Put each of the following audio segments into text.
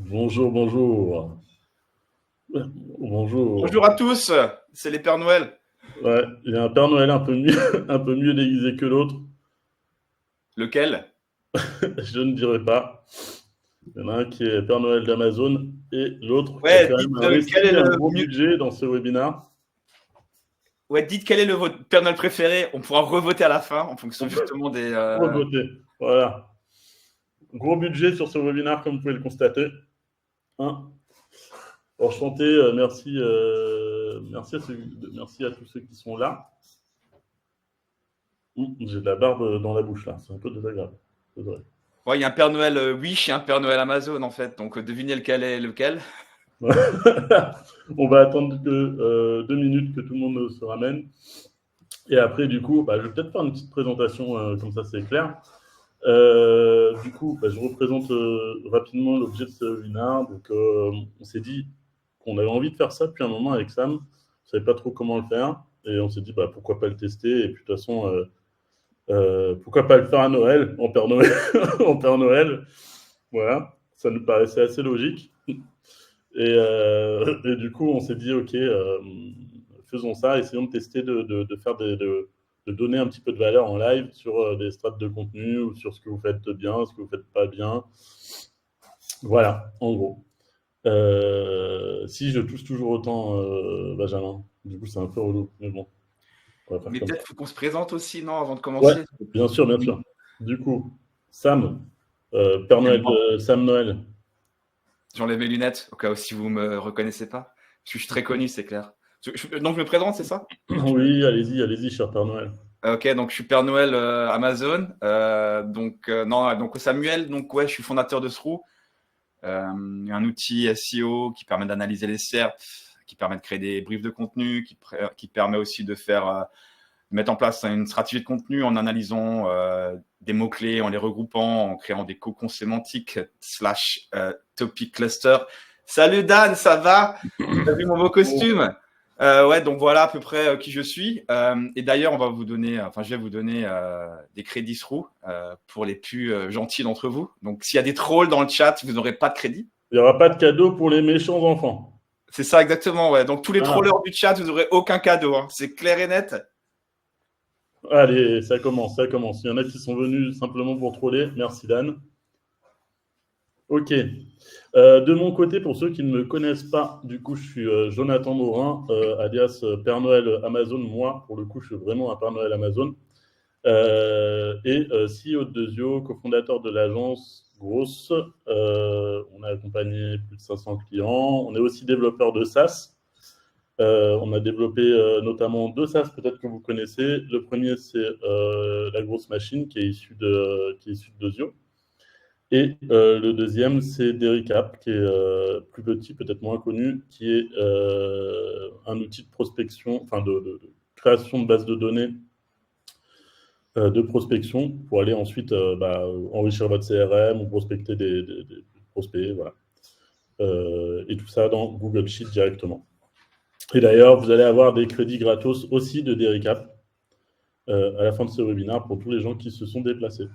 Bonjour, bonjour. Bonjour. Bonjour à tous, c'est les Pères Noël. Ouais, il y a un Père Noël un peu mieux, un peu mieux déguisé que l'autre. Lequel? Je ne dirais pas. Il y en a un qui est Père Noël d'Amazon et l'autre qui a Ouais, quand dites même quel est investi un le gros mieux. budget dans ce webinaire. Ouais, dites quel est votre Père Noël préféré. On pourra revoter à la fin en fonction On peut justement des. revoter. Voilà. Gros budget sur ce webinaire, comme vous pouvez le constater. Hein. Enchanté, merci à tous ceux qui sont là. J'ai de la barbe dans la bouche là, c'est un peu désagréable. C'est vrai. Ouais, il y a un Père Noël Wish et un Père Noël Amazon en fait. Donc devinez lequel est lequel. On va attendre que 2 minutes que tout le monde se ramène. Et après, du coup, je vais peut-être faire une petite présentation, comme ça c'est clair. Du coup, je représente rapidement l'objet de ce webinaire. Donc, on s'est dit qu'on avait envie de faire ça depuis un moment avec Sam. On ne savait pas trop comment le faire. Et on s'est dit, pourquoi pas le tester. Et puis, de toute façon, pourquoi pas le faire à Noël, en Père Noël. En Père Noël. Voilà, ça nous paraissait assez logique. Et du coup, on s'est dit, OK, faisons ça, essayons de tester, de faire de donner un petit peu de valeur en live sur des strates de contenu ou sur ce que vous faites bien, ce que vous faites pas bien. Voilà, en gros. Si je touche toujours autant, Benjamin, du coup, c'est un peu relou, mais bon, on va faire Mais comme peut-être ça. faut qu'on se présente aussi, non, avant de Ouais, commencer. bien sûr, bien sûr. Du coup, Sam, Père C'est Noël, moi. Sam Noël. J'enlève mes lunettes au cas où si vous me reconnaissez pas. Parce que je suis très connu, c'est clair. Donc je me présente, c'est ça? Oui, allez-y, allez-y, cher Père Noël. Ok, donc je suis Père Noël Amazon. Non, donc Samuel, donc ouais, je suis fondateur de Srou. Un outil SEO qui permet d'analyser les SERP, qui permet de créer des briefs de contenu, qui permet aussi de mettre en place une stratégie de contenu en analysant des mots-clés, en les regroupant, en créant des cocons sémantiques / topic cluster. Salut Dan, ça va? T'as vu mon beau costume? Ouais, donc voilà à peu près qui je suis. Et d'ailleurs, je vais vous donner des crédits roux pour les plus gentils d'entre vous. Donc, s'il y a des trolls dans le chat, vous n'aurez pas de crédit. Il n'y aura pas de cadeau pour les méchants enfants. C'est ça exactement, ouais. Donc, tous les Ah, trollers du chat, vous n'aurez aucun cadeau. Hein. C'est clair et net. allez, ça commence, ça commence. Il y en a qui sont venus simplement pour troller. Merci Dan. Ok. De mon côté, pour ceux qui ne me connaissent pas, du coup, je suis Jonathan Morin, alias Père Noël Amazon. Moi, pour le coup, je suis vraiment un Père Noël Amazon. Et CEO de Dezio, cofondateur de l'agence Grosse. On a accompagné plus de 500 clients. On est aussi développeur de SaaS. On a développé notamment deux SaaS, peut-être que vous connaissez. Le premier, c'est la grosse machine qui est issue de Dezio. Et le deuxième, c'est Dericap, qui est plus petit, peut-être moins connu, qui est un outil de prospection, enfin de création de base de données de prospection pour aller ensuite enrichir votre CRM ou prospecter des prospects, voilà. Et tout ça dans Google Sheet directement. Et d'ailleurs, vous allez avoir des crédits gratos aussi de Dericap à la fin de ce webinaire pour tous les gens qui se sont déplacés.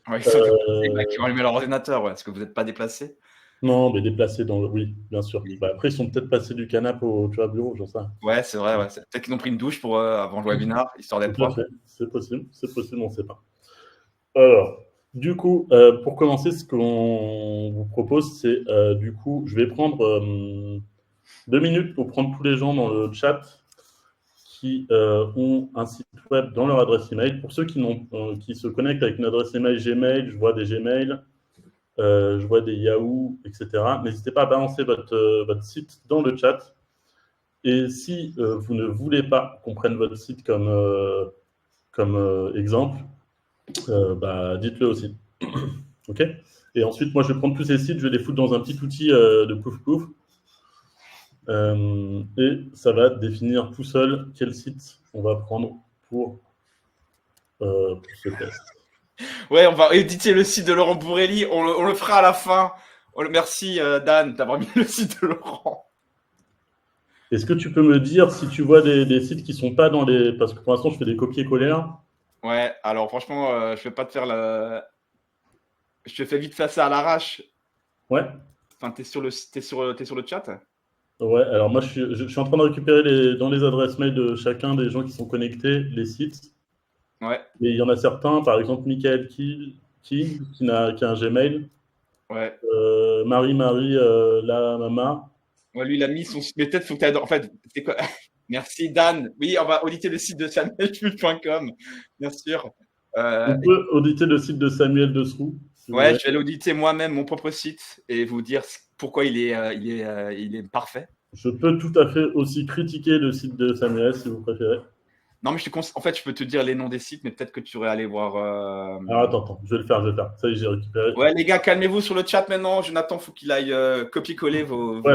Ouais, sauf les mecs qui Euh, ont allumé leur ordinateur, ouais. Est-ce que vous n'êtes pas déplacé? non, mais déplacés dans le... Oui, bien sûr. Oui. Après, ils sont peut-être passés du canapé au bureau, j'en sais rien. Ouais, c'est vrai, ouais. Peut-être qu'ils ont pris une douche avant le webinar, histoire d'être Tout à propre. fait, c'est possible, on ne sait pas. Alors, du coup, pour commencer, ce qu'on vous propose, c'est du coup, je vais prendre 2 minutes pour prendre tous les gens dans le chat qui ont un site web dans leur adresse email. Pour ceux qui se connectent avec une adresse email Gmail, je vois des Gmail, je vois des Yahoo, etc. N'hésitez pas à balancer votre site dans le chat. Et si vous ne voulez pas qu'on prenne votre site comme exemple, dites-le aussi. OK. Et ensuite, moi, je vais prendre tous ces sites, je vais les foutre dans un petit outil de pouf-pouf. Et ça va définir tout seul quel site on va prendre pour ce test. Ouais, on va éditer le site de Laurent Bourrelli. On le fera à la fin. Merci Dan d'avoir mis le site de Laurent. Est-ce que tu peux me dire si tu vois des sites qui sont pas dans les... Parce que pour l'instant, je fais des copier-coller là. Ouais, alors franchement, je vais pas te faire la. Je te fais vite faire ça à l'arrache. Ouais. Enfin, t'es sur le chat? Ouais, alors moi je suis en train de récupérer dans les adresses mail de chacun des gens qui sont connectés, les sites. Ouais, Et il y en a certains, par exemple Michael qui a un Gmail, ouais. Marie, la Mama. Ouais, lui, il a mis son. Mais peut-être faut que tu. En fait, c'est quoi? Merci, Dan. Oui, on va auditer le site de samuelschmid.com, bien sûr. On peut auditer le site de Samuel Desroux, si vous Ouais, voulez. je vais l'auditer moi-même, mon propre site, et vous dire pourquoi il est parfait. Je peux tout à fait aussi critiquer le site de Samuel, si vous préférez. Non, mais en fait, je peux te dire les noms des sites, mais peut-être que tu aurais allé voir. Alors attends, je vais le faire. Ça y est, j'ai récupéré. Ouais, les gars, calmez-vous sur le chat maintenant. Jonathan, faut qu'il aille copier-coller Ouais, 2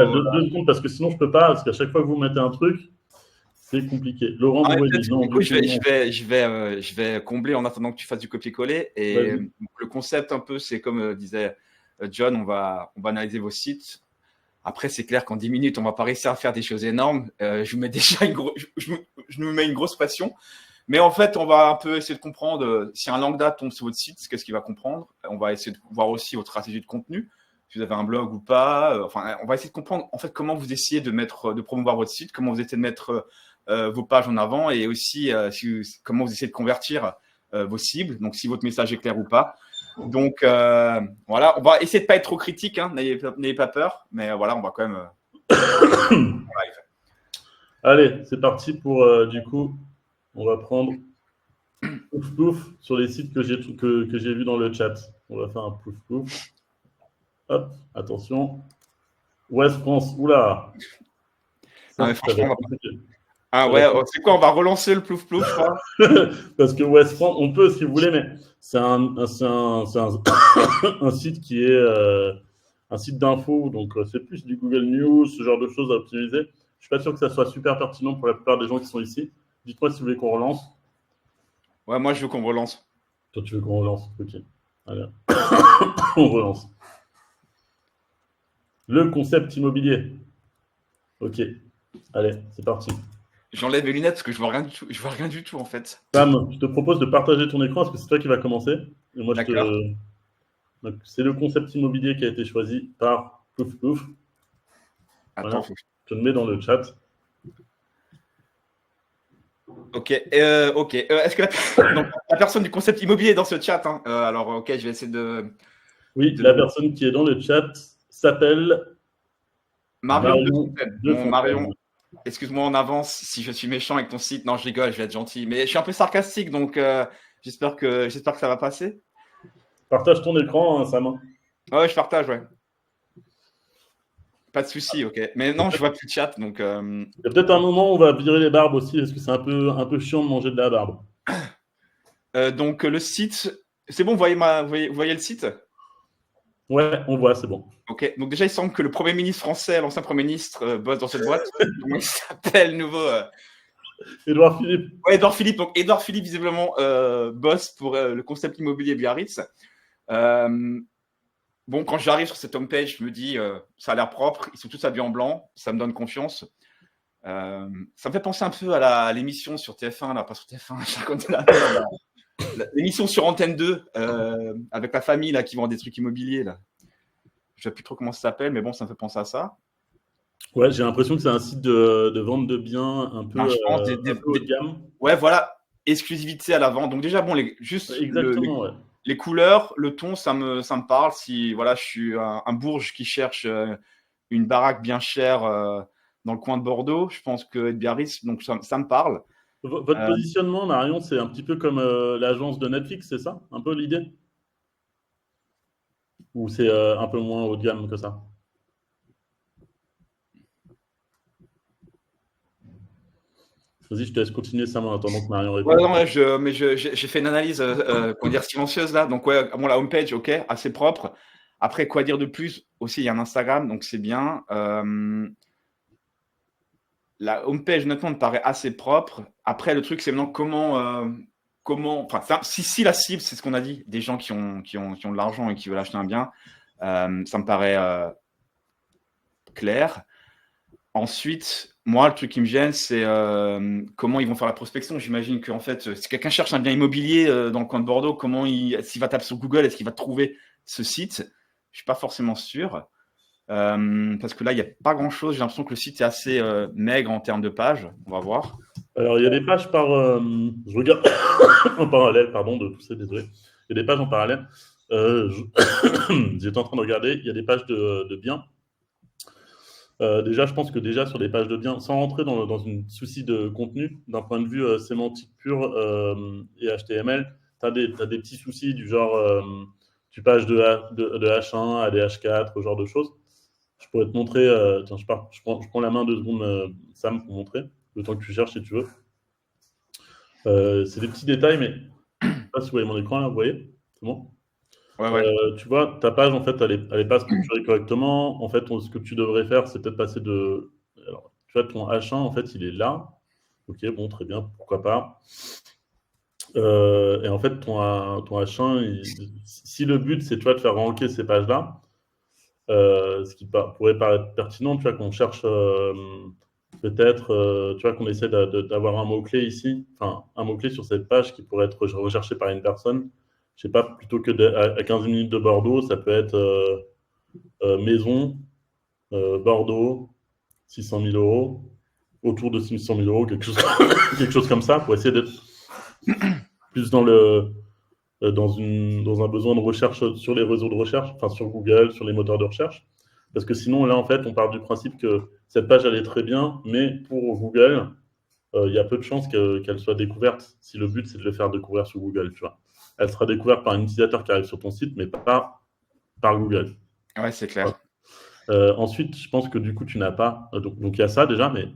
secondes, parce que sinon je peux pas, parce qu'à chaque fois que vous mettez un truc, c'est compliqué. Laurent Ah, mais Brouilly, peut-être, non, du coup, du coup, non. je vais combler en attendant que tu fasses du copier-coller. Et Vas-y. le concept, un peu, c'est comme disait John, on va analyser vos sites. Après, c'est clair qu'en 10 minutes, on va pas réussir à faire des choses énormes. Je vous mets déjà je nous mets une grosse passion. Mais en fait, on va un peu essayer de comprendre si un lambda tombe sur votre site, qu'est-ce qu'il va comprendre. On va essayer de voir aussi votre stratégie de contenu, si vous avez un blog ou pas. Enfin, on va essayer de comprendre en fait comment vous essayez de promouvoir votre site, comment vous essayez de mettre vos pages en avant et aussi comment vous essayez de convertir vos cibles. Donc, si votre message est clair ou pas. Donc, voilà, on va essayer de pas être trop critique, hein, n'ayez pas peur. Mais voilà, on va quand même. Allez, c'est parti pour, du coup, on va prendre pouf pouf sur les sites que j'ai vus dans le chat. On va faire un pouf pouf. Hop, attention. Ouest France, oula. Non, Ça, mais ça va franchement, être compliqué. ah Ça va ouais, être c'est quoi? On va relancer le plouf plouf, je crois. Parce que West France, on peut si vous voulez, mais un site qui est un site d'info, donc c'est plus du Google News, ce genre de choses à optimiser. Je suis pas sûr que ça soit super pertinent pour la plupart des gens qui sont ici. Dites-moi si vous voulez qu'on relance. Ouais, moi, je veux qu'on relance. Toi, tu veux qu'on relance? Ok. Allez, on relance. Le concept immobilier. Ok. Allez, c'est parti. J'enlève mes lunettes parce que je vois rien du tout. Je vois rien du tout, en fait. Sam, je te propose de partager ton écran parce que c'est toi qui vas commencer. Et moi, D'accord. Donc, c'est le concept immobilier qui a été choisi par Plouf Plouf. Attends, Voilà. Je te le mets dans le chat. Ok. Ok. Est-ce que donc, la personne du concept immobilier est dans ce chat, hein. Alors, ok, je vais essayer Oui, de... la personne qui est dans le chat s'appelle Marion de Marion Fontaine. de Bon, Fontaine. Marion, excuse-moi en avance si je suis méchant avec ton site. Non, je rigole, je vais être gentil. Mais je suis un peu sarcastique, donc j'espère que ça va passer. Partage ton écran, hein, Sam. Ouais, je partage, ouais. Pas de souci, ok. Mais non, je vois plus de chat, donc. Il y a peut-être un moment où on va virer les barbes aussi, parce que c'est un peu chiant de manger de la barbe. Donc le site, c'est bon, vous voyez le site? Ouais, on voit, c'est bon. Ok, donc déjà il semble que le Premier ministre français, l'ancien Premier ministre, bosse dans cette boîte. Comment il s'appelle nouveau Édouard Philippe. Ouais, Edouard Philippe. Donc Edouard Philippe visiblement bosse pour le concept immobilier Biarritz. Bon, quand j'arrive sur cette homepage, je me dis ça a l'air propre, ils sont tous habillés en blanc, ça me donne confiance. Ça me fait penser un peu à l'émission sur TF1, là, pas sur TF1, je raconte la merde, l'émission sur Antenne 2 avec la famille là qui vend des trucs immobiliers là. Je sais plus trop comment ça s'appelle, mais bon, ça me fait penser à ça. Ouais, j'ai l'impression que c'est un site de vente de biens Non, je pense un peu haut de gamme. ouais, voilà, exclusivité à la vente. Donc déjà, bon, juste Exactement, ouais. les couleurs, le ton, ça me parle. Si voilà, je suis un bourge qui cherche une baraque bien chère dans le coin de Bordeaux, je pense que Biarritz, donc ça me parle. Votre positionnement, Marion, c'est un petit peu comme l'agence de Netflix, c'est ça? Un peu l'idée? Ou c'est un peu moins haut de gamme que ça? Vas-y, je te laisse continuer ça en attendant que Marion Ouais, répond. non, ouais, j'ai fait une analyse, comment dire, silencieuse là. Donc ouais, bon, la homepage, ok, assez propre. Après, quoi dire de plus? Aussi, il y a un Instagram, donc c'est bien. La homepage, honnêtement, me paraît assez propre. Après, le truc, c'est maintenant enfin, si la cible, c'est ce qu'on a dit, des gens qui ont de l'argent et qui veulent acheter un bien, ça me paraît clair. Ensuite, moi, le truc qui me gêne, c'est comment ils vont faire la prospection. J'imagine qu'en fait, si quelqu'un cherche un bien immobilier dans le coin de Bordeaux, s'il va taper sur Google, est-ce qu'il va trouver ce site? suis pas forcément sûr. Parce que là, il n'y a pas grand-chose. J'ai l'impression que le site est assez maigre en termes de pages. On va voir. Alors, il y a des pages par. Je regarde en parallèle, pardon de tousser, désolé. Il y a des pages en parallèle. J'étais en train de regarder. Il y a des pages de biens. Déjà, je pense que déjà sur les pages de biens, sans rentrer dans une souci de contenu, d'un point de vue sémantique pur et HTML, tu as des petits soucis du genre du page de H1 à des H4, ce genre de choses. Je pourrais te montrer. Tiens, je prends la main 2 secondes, Sam, pour montrer, le temps que tu cherches si tu veux. C'est des petits détails, mais je ne sais pas si vous voyez mon écran là, vous voyez? C'est bon? Ouais. Tu vois, ta page, en fait, elle est pas structurée correctement. En fait, ce que tu devrais faire, c'est peut-être passer de. Alors, tu vois, ton H1, en fait, il est là. Ok, bon, très bien, pourquoi pas. Et en fait, ton H1, si le but, c'est, tu vois, de faire ranker ces pages-là, ce qui pourrait paraître pertinent, tu vois, qu'on cherche peut-être, tu vois, qu'on essaie d'avoir un mot-clé ici, enfin, un mot-clé sur cette page qui pourrait être recherché par une personne. Je sais pas, plutôt que à 15 minutes de Bordeaux, ça peut être maison, Bordeaux, 600 000 euros, autour de 600 000 euros, quelque chose comme ça, pour essayer d'être plus dans un besoin de recherche sur les réseaux de recherche, enfin sur Google, sur les moteurs de recherche. Parce que sinon, là, en fait, on part du principe que cette page, elle est très bien, mais pour Google, il y a peu de chances qu'elle soit découverte si le but, c'est de le faire découvrir sur Google, tu vois. Elle sera découverte par un utilisateur qui arrive sur ton site, mais pas par Google. Ouais, c'est clair. Ensuite, je pense que du coup, tu n'as pas. Donc, il y a ça déjà, mais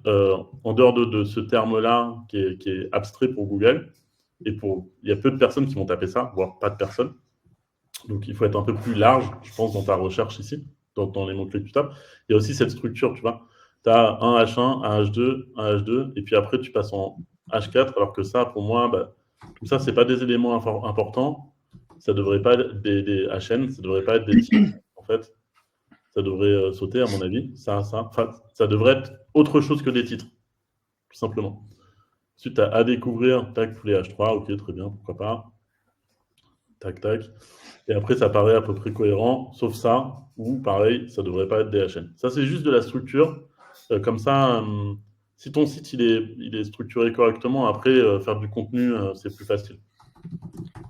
en dehors de ce terme-là qui est abstrait pour Google, il y a peu de personnes qui vont taper ça, voire pas de personnes. Donc, il faut être un peu plus large, je pense, dans ta recherche ici, dans les mots-clés que tu tapes. Il y a aussi cette structure, tu vois. Tu as un H1, un H2, un H2, et puis après, tu passes en H4, alors que ça, pour moi, tout ça, c'est pas des éléments importants. Ça devrait pas être des HN, ça devrait pas être des titres, en fait. Ça devrait sauter, à mon avis. Enfin, ça devrait être autre chose que des titres, tout simplement. Ensuite, tu as à découvrir, tac, tous les H3, ok, très bien, pourquoi pas. Tac, tac. Et après, ça paraît à peu près cohérent, sauf ça, où pareil, ça devrait pas être des HN. Ça, c'est juste de la structure. Comme ça, si ton site il est structuré correctement, après, faire du contenu, c'est plus facile.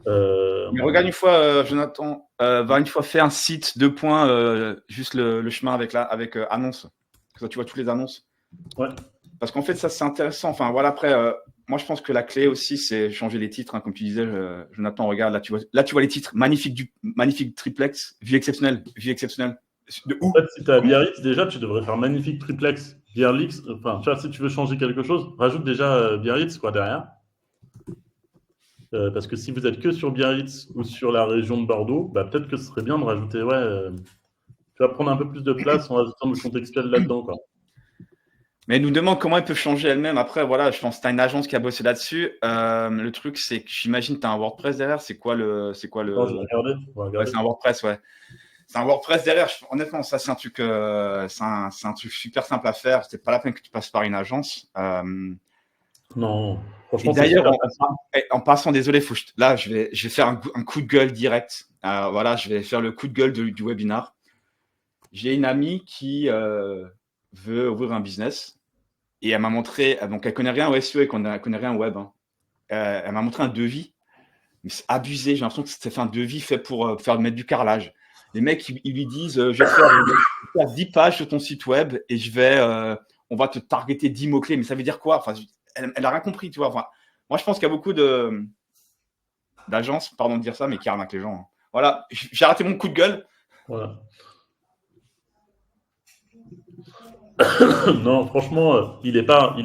Mais regarde une fois, Jonathan, va une fois faire un site, juste le chemin avec annonce. Comme ça, tu vois toutes les annonces. Ouais. Parce qu'en fait, ça, c'est intéressant. Enfin, voilà, après, moi, je pense que la clé aussi, c'est changer les titres. Hein, comme tu disais, Jonathan, regarde, là, tu vois les titres. Magnifique triplex, vie exceptionnelle. De où? En fait, si tu as Biarritz, déjà, tu devrais faire magnifique triplex. Biarritz, enfin, tu vois, si tu veux changer quelque chose, rajoute déjà Biarritz, quoi, derrière. Parce que si vous êtes que sur Biarritz ou sur la région de Bordeaux, peut-être que ce serait bien de rajouter, tu vas prendre un peu plus de place en rajoutant le contextuel là-dedans, quoi. Mais elle nous demande comment elle peut changer elle-même. Après, voilà, je pense que tu as une agence qui a bossé là-dessus. Le truc, c'est que j'imagine que tu as un WordPress derrière. C'est quoi le. Attends, je vais regarder. Ouais, c'est un WordPress, ouais. C'est un WordPress derrière. Honnêtement, ça, c'est un truc, c'est un truc super simple à faire. C'est pas la peine que tu passes par une agence. Non, Et franchement, c'est d'ailleurs, super facile. en passant, désolé, là, je vais faire un coup de gueule direct. Voilà, je vais faire le coup de gueule du webinar. J'ai une amie qui veut ouvrir un business et elle m'a montré, donc elle connaît rien au SEO et elle connaît rien au web. Hein. Elle m'a montré un devis, mais c'est abusé. J'ai l'impression que c'est fait un devis fait pour mettre du carrelage. Les mecs, ils lui disent, je vais faire 10 pages sur ton site web et on va te targeter 10 mots-clés. Mais ça veut dire quoi? Enfin, elle a rien compris, tu vois. Enfin, moi, je pense qu'il y a beaucoup d'agences, pardon de dire ça, mais qui arnaquent les gens. Hein. Voilà, j'ai raté mon coup de gueule. Voilà. Non, franchement, il est pas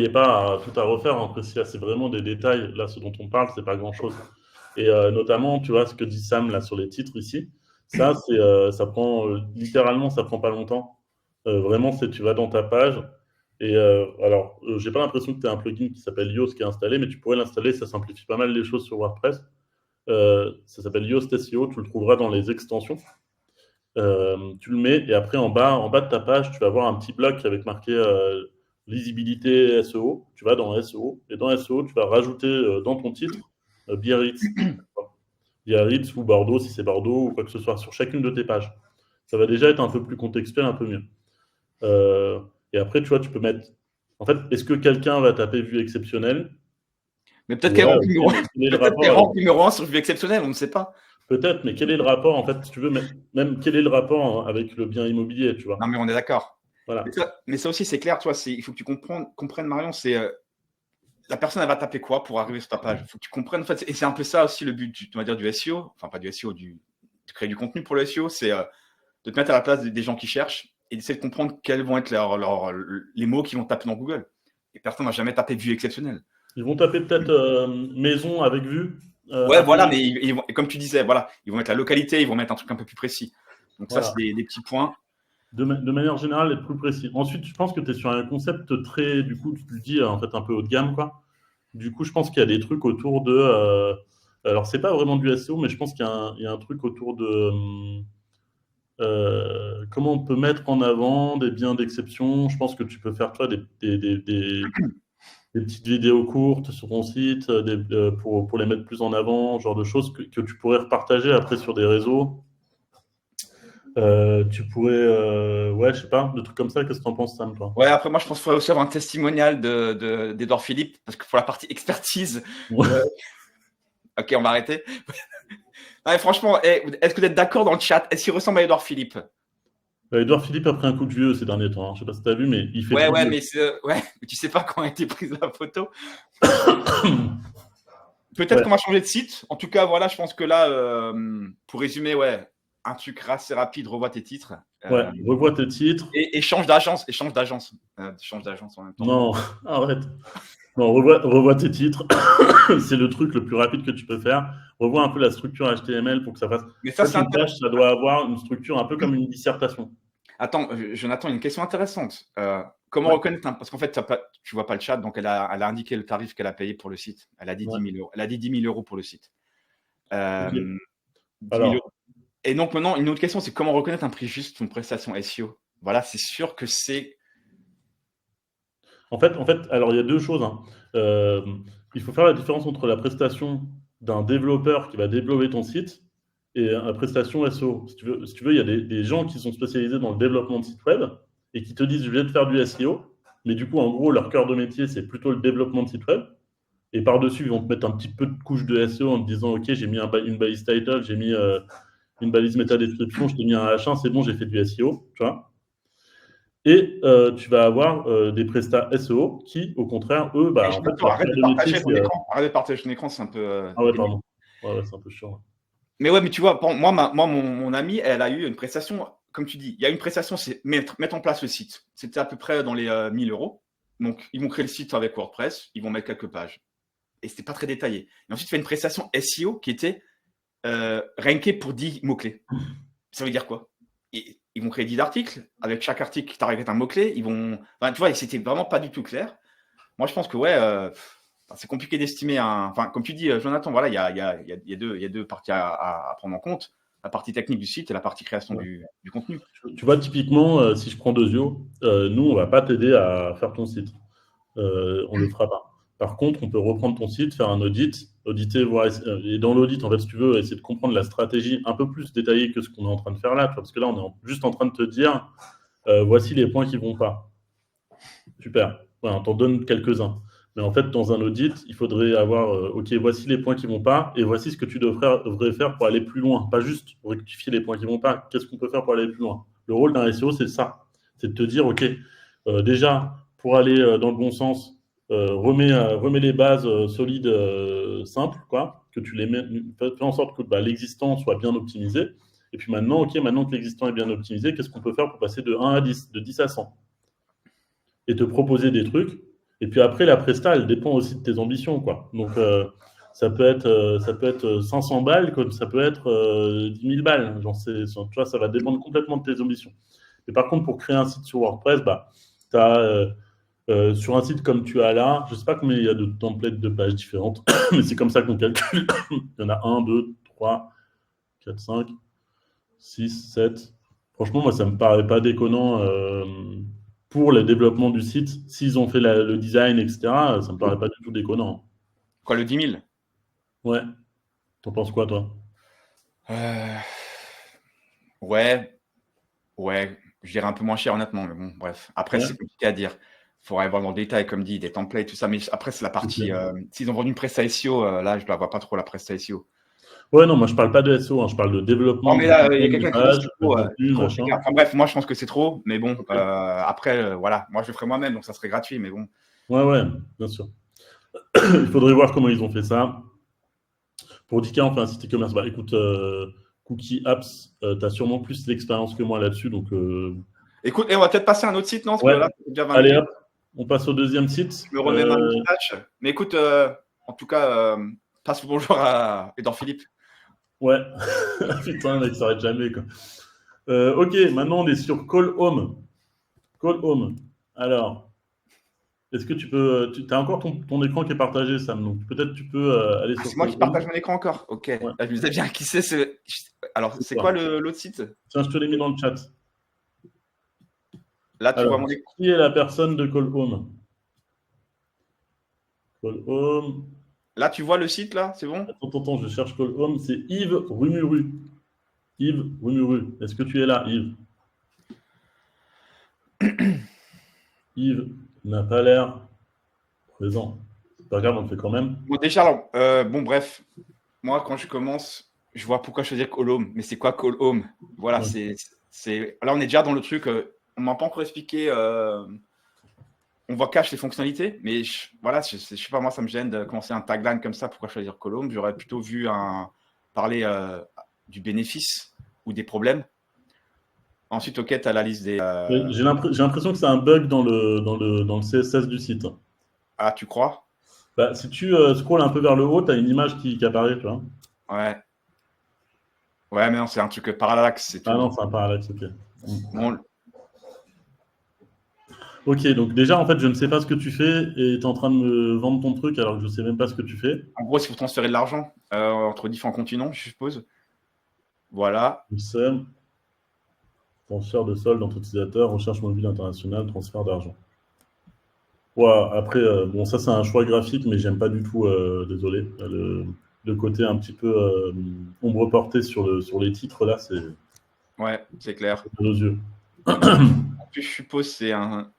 tout à refaire. Après, c'est vraiment des détails. Là, ce dont on parle, c'est pas grand-chose. Et notamment, tu vois, ce que dit Sam là sur les titres ici, ça prend littéralement, ça prend pas longtemps. Vraiment, tu vas dans ta page. Et alors, j'ai pas l'impression que tu as un plugin qui s'appelle Yoast qui est installé, mais tu pourrais l'installer. Ça simplifie pas mal les choses sur WordPress. Ça s'appelle Yoast SEO. Tu le trouveras dans les extensions. Tu le mets et après en bas de ta page, tu vas avoir un petit bloc avec marqué lisibilité SEO. Tu vas dans SEO et dans SEO, tu vas rajouter dans ton titre Biarritz. Biarritz ou Bordeaux si c'est Bordeaux ou quoi que ce soit sur chacune de tes pages. Ça va déjà être un peu plus contextuel, un peu mieux. Et après, tu vois, tu peux mettre. En fait, est-ce que quelqu'un va taper vue exceptionnelle? Mais peut-être qu'elle Ouais, rentre ok, numéro, mais quel est le peut-être rapport qu'elle avec. rentre numéro 1 sur vue exceptionnelle, on ne sait pas. Peut-être, mais quel est le rapport, en fait, si tu veux, même quel est le rapport avec le bien immobilier, tu vois? Non, mais on est d'accord. Voilà. Mais ça aussi, c'est clair, tu vois, il faut que tu comprennes, Marion, c'est la personne, elle va taper quoi pour arriver sur ta page? Il faut que tu comprennes, en fait, et c'est un peu ça aussi le but, on va dire, du SEO, enfin pas du SEO, de créer du contenu pour le SEO, c'est de te mettre à la place des gens qui cherchent et d'essayer de comprendre quels vont être les mots qu'ils vont taper dans Google. Et personne n'a jamais tapé vue exceptionnelle. Ils vont taper peut-être maison avec vue. Ouais, voilà, mais Aménagée. comme tu disais, voilà, ils vont mettre la localité, ils vont mettre un truc un peu plus précis. Donc ça, c'est Voilà. des petits points. De manière générale, être plus précis. Ensuite, je pense que tu es sur un concept très, du coup, tu le dis, en fait, un peu haut de gamme, quoi. Du coup, je pense qu'il y a des trucs autour de. Alors, c'est pas vraiment du SEO, mais je pense qu'il y a un truc autour de. Comment on peut mettre en avant des biens d'exception. Je pense que tu peux faire, toi, des petites vidéos courtes sur ton site pour les mettre plus en avant, genre de choses que tu pourrais repartager après sur des réseaux. Tu pourrais, ouais, je sais pas, de trucs comme ça. Qu'est-ce que tu en penses, Sam, toi? Ouais, après, moi, je pense qu'il faudrait aussi avoir un testimonial d'Edouard Philippe, parce que pour la partie expertise, Ouais. ok, on va arrêter. Ouais, franchement, est-ce que vous êtes d'accord dans le chat? Est-ce qu'il ressemble à Edouard Philippe? Edouard Philippe a pris un coup de vieux ces derniers temps, hein. Je sais pas si tu as vu, mais il fait Ouais, plus ouais, vieux. mais ouais, mais tu sais pas quand a été prise la photo. Peut-être Ouais, qu'on va changer de site. En tout cas, voilà, je pense que là, pour résumer, ouais, un truc assez rapide, revois tes titres. ouais, revois tes titres. Et change d'agence, change d'agence en même temps. Non, arrête. Non, revois tes titres. C'est le truc le plus rapide que tu peux faire. Revois un peu la structure HTML pour que ça fasse. Mais En ça, fait, c'est une intéressant. page, ça doit avoir une structure un peu comme une dissertation. Attends, Jonathan, une question intéressante. Comment Ouais, reconnaître parce qu'en fait, tu vois pas le chat, donc elle a indiqué le tarif qu'elle a payé pour le site. Elle a dit ouais. 10 000 euros. Elle a dit 10 000 euros pour le site. Ok. 10 000 Alors, euros. Et donc maintenant, une autre question, c'est comment reconnaître un prix juste d'une prestation SEO? Voilà, c'est sûr que c'est. alors il y a deux choses, hein. Euh, il faut faire la différence entre la prestation d'un développeur qui va développer ton site et la prestation SEO. Si tu veux, il y a des gens qui sont spécialisés dans le développement de sites web et qui te disent je viens de faire du SEO, mais du coup, en gros, leur cœur de métier, c'est plutôt le développement de sites web. Et par-dessus, ils vont te mettre un petit peu de couche de SEO en te disant ok, j'ai mis une balise title, j'ai mis une balise méta description, je t'ai mis un H1, c'est bon, j'ai fait du SEO, tu vois. Et tu vas avoir des prestats SEO qui, au contraire, eux, Eh, bah, en fait, Jonathan, leur arrête cœur de de métier, partager c'est. ton écran. Arrête de partager ton écran, c'est un peu Ah ouais, pénible. pardon. Ouais, ouais, c'est un peu chiant. Mais ouais, mais tu vois, moi, mon amie, elle a eu une prestation, comme tu dis, il y a une prestation, c'est mettre en place le site. C'était à peu près dans les 1000 euros. Donc, ils vont créer le site avec WordPress, ils vont mettre quelques pages. Et c'était pas très détaillé. Et ensuite, il fait une prestation SEO qui était rankée pour 10 mots-clés. Ça veut dire quoi? Ils vont créer 10 articles. Avec chaque article, tu arrives avec un mot-clé. Enfin, tu vois, c'était vraiment pas du tout clair. Moi, je pense que ouais, c'est compliqué d'estimer Enfin, comme tu dis, Jonathan, voilà, il y a deux parties à prendre en compte. La partie technique du site et la partie création Ouais. du contenu. Tu vois, typiquement, si je prends Dozio, nous, on va pas t'aider à faire ton site. On le fera pas. Par contre, on peut reprendre ton site, faire un audit, auditer, voir, et dans l'audit, en fait, si tu veux, essayer de comprendre la stratégie un peu plus détaillée que ce qu'on est en train de faire là, tu vois, parce que là, on est juste en train de te dire, voici les points qui vont pas. Super. Voilà, on t'en donne quelques-uns. Mais en fait, dans un audit, il faudrait avoir, OK, voici les points qui vont pas, et voici ce que tu devrais faire pour aller plus loin. Pas juste rectifier les points qui vont pas. Qu'est-ce qu'on peut faire pour aller plus loin? Le rôle d'un SEO, c'est ça. C'est de te dire, OK, déjà, pour aller dans le bon sens, remets les bases solides, simples, quoi, que tu les mets, fais en sorte que bah, l'existant soit bien optimisé. Et puis maintenant, OK, maintenant que l'existant est bien optimisé, qu'est-ce qu'on peut faire pour passer de 1 à 10, de 10 à 100? Et te proposer des trucs. Et puis après, la presta, elle dépend aussi de tes ambitions, quoi. Donc, ça peut être 500 balles, comme ça peut être 10 000 balles. Tu vois, ça va dépendre complètement de tes ambitions. Mais par contre, pour créer un site sur WordPress, bah, tu as sur un site comme tu as là, je ne sais pas combien il y a de templates de pages différentes, mais c'est comme ça qu'on calcule. Il y en a 1, 2, 3, 4, 5, 6, 7. Franchement, moi, ça ne me paraît pas déconnant pour le développement du site. S'ils ont fait le design, etc., ça ne me paraît pas du tout déconnant. Quoi, le 10 000? Ouais. T'en penses quoi, toi? Euh, Ouais. Ouais, je dirais un peu moins cher, honnêtement, mais bon, bref. Après, Ouais, c'est compliqué à dire. Il faudrait voir dans le détail, comme dit, des templates, tout ça. Mais après, c'est la partie. ok. S'ils ont vendu une presta SEO, là, je ne la vois pas trop, la presta SEO. Ouais, non, moi je parle pas de SEO, hein, je parle de Non, développement mais du là, il y a content, de quelqu'un qui dit page, de c'est contenu, trop, c'est machin. clair. Enfin, bref, moi, je pense que c'est trop, mais bon, Ok. après, voilà, moi, je le ferai moi-même, donc ça serait gratuit, mais bon. Ouais, ouais, bien sûr. Il faudrait voir comment ils ont fait ça. Pour 10K, on fait un site e-commerce. Bah écoute, Cookie Apps, tu as sûrement plus d'expérience que moi là-dessus. Donc, Écoute, et on va peut-être passer à un autre site, non? Parce que ouais, là, c'est déjà 20 allez minutes. hop, on passe au deuxième site. Je me remets ma moustache. Mais écoute, en tout cas, passe le bonjour à Edouard Philippe. Ouais, putain, mec, ça s'arrête jamais, quoi. Ok, maintenant on est sur Call Home. Call Home. Alors, est-ce que tu peux. Tu as encore ton écran qui est partagé, Sam. Donc peut-être tu peux aller Ah, sur c'est moi Call qui Home. partage mon écran encore. Ok. Ouais, Ah, je me disais bien qui c'est. Alors, c'est c'est quoi toi. l'autre site? Tiens, je te l'ai mis dans le chat. Là, tu vois Alors, mon écran. qui est la personne de Call Home? Call Home. Là, tu vois le site, là? C'est bon? Attends, je cherche Call Home. C'est Yves Rumuru. Yves Rumuru. Est-ce que tu es là, Yves? Yves n'a pas l'air présent. C'est pas grave, on le fait quand même. Bon, déjà, alors, bon, bref. Moi, quand je commence, je vois pourquoi choisir Call Home. Mais c'est quoi Call Home? Voilà, Ouais. Là, on est déjà dans le truc. On m'a pas encore expliqué. On voit cache les fonctionnalités, mais voilà, je sais pas, moi, ça me gêne de commencer un tagline comme ça. Pourquoi choisir Call Home? J'aurais plutôt vu parler du bénéfice ou des problèmes. Ensuite, ok, tu as la liste des. J'ai l'impression que c'est un bug dans le CSS du site. Ah, tu crois? Bah, si tu scrolles un peu vers le haut, tu as une image qui apparaît, tu vois. Ouais. Ouais, mais non, c'est un truc parallaxe, c'est Ah tout. non, c'est un parallaxe, ok. Bon, Ok, donc déjà, en fait, je ne sais pas ce que tu fais et tu es en train de me vendre ton truc alors que je ne sais même pas ce que tu fais. en gros, c'est pour transférer de l'argent entre différents continents, je suppose. Voilà. Je sais, transfert de solde entre utilisateurs, recherche mobile internationale, transfert d'argent. Ouais, après, bon, ça, c'est un choix graphique, mais j'aime pas du tout, désolé. Le côté un petit peu ombre portée sur les titres, là, c'est Ouais, c'est clair. à nos yeux. En plus, je suppose c'est un.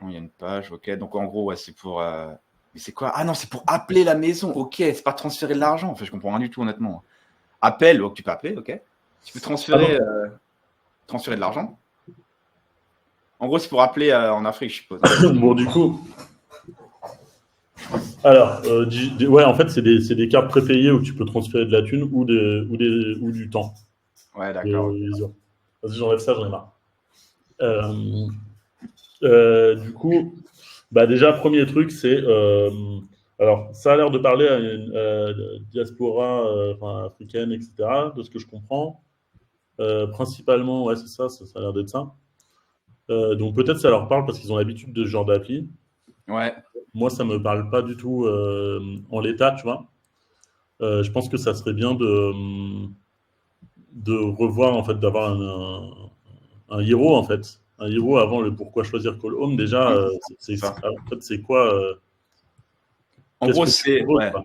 Non, il y a une page, ok. Donc en gros, ouais, c'est pour. Mais c'est quoi? Ah non, c'est pour appeler la maison. Ok, c'est pas transférer de l'argent. Enfin, je comprends rien du tout, honnêtement. Appel, donc tu peux appeler, ok. Tu peux Ah non. transférer de l'argent. En gros, c'est pour appeler en Afrique, je suppose, hein. Bon, du coup, alors, ouais, en fait, c'est des cartes prépayées où tu peux transférer de la thune ou du temps. Ouais, d'accord. Vas-y, j'enlève ça, j'en ai marre. Euh, du coup, bah déjà, premier truc, c'est. Alors, ça a l'air de parler à une diaspora enfin, africaine, etc., de ce que je comprends. Principalement, ouais, c'est ça, ça a l'air d'être ça. Donc, peut-être ça leur parle parce qu'ils ont l'habitude de ce genre d'appli. Ouais. Moi, ça me parle pas du tout en l'état, tu vois. Je pense que ça serait bien de revoir, en fait, d'avoir un héros, en fait. Un héros avant le pourquoi choisir Call Home. Déjà, Ouais, c'est ça. en fait, c'est quoi En qu'est-ce gros, que tu c'est proposes, ouais. quoi.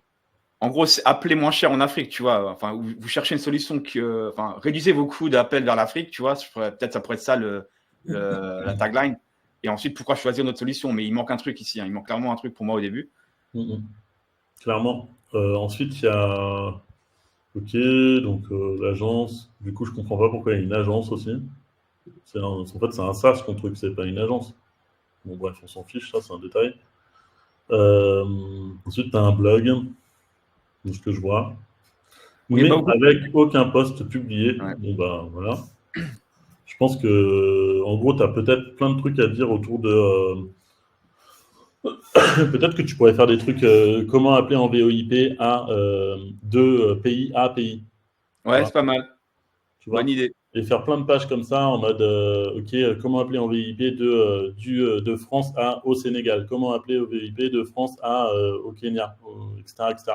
En gros, c'est appeler moins cher en Afrique, tu vois. Enfin, vous cherchez une solution enfin, réduisez vos coûts d'appel vers l'Afrique, tu vois. Peut-être ça pourrait être ça la tagline. Et ensuite, pourquoi choisir notre solution? Mais il manque un truc ici, hein. Il manque clairement un truc pour moi au début. Mhm. Clairement. Ensuite, il y a. Ok, donc l'agence. Du coup, je comprends pas pourquoi il y a une agence aussi. En fait, c'est un SaaS ton truc, c'est pas une agence. Bon, bref, on s'en fiche, ça, c'est un détail. Ensuite, tu as un blog, de ce que je vois, Oui, mais bah, avec aucun post publié. ouais. Bon, bah, voilà. Je pense que, en gros, tu as peut-être plein de trucs à dire autour de. Peut-être que tu pourrais faire des trucs. Comment appeler en VoIP à de pays à pays. Tu Ouais, vois, c'est pas mal. tu Bonne vois idée. et faire plein de pages comme ça en mode ok, comment appeler en VoIP de France à au Sénégal, comment appeler au VoIP de France à au Kenya, etc., etc.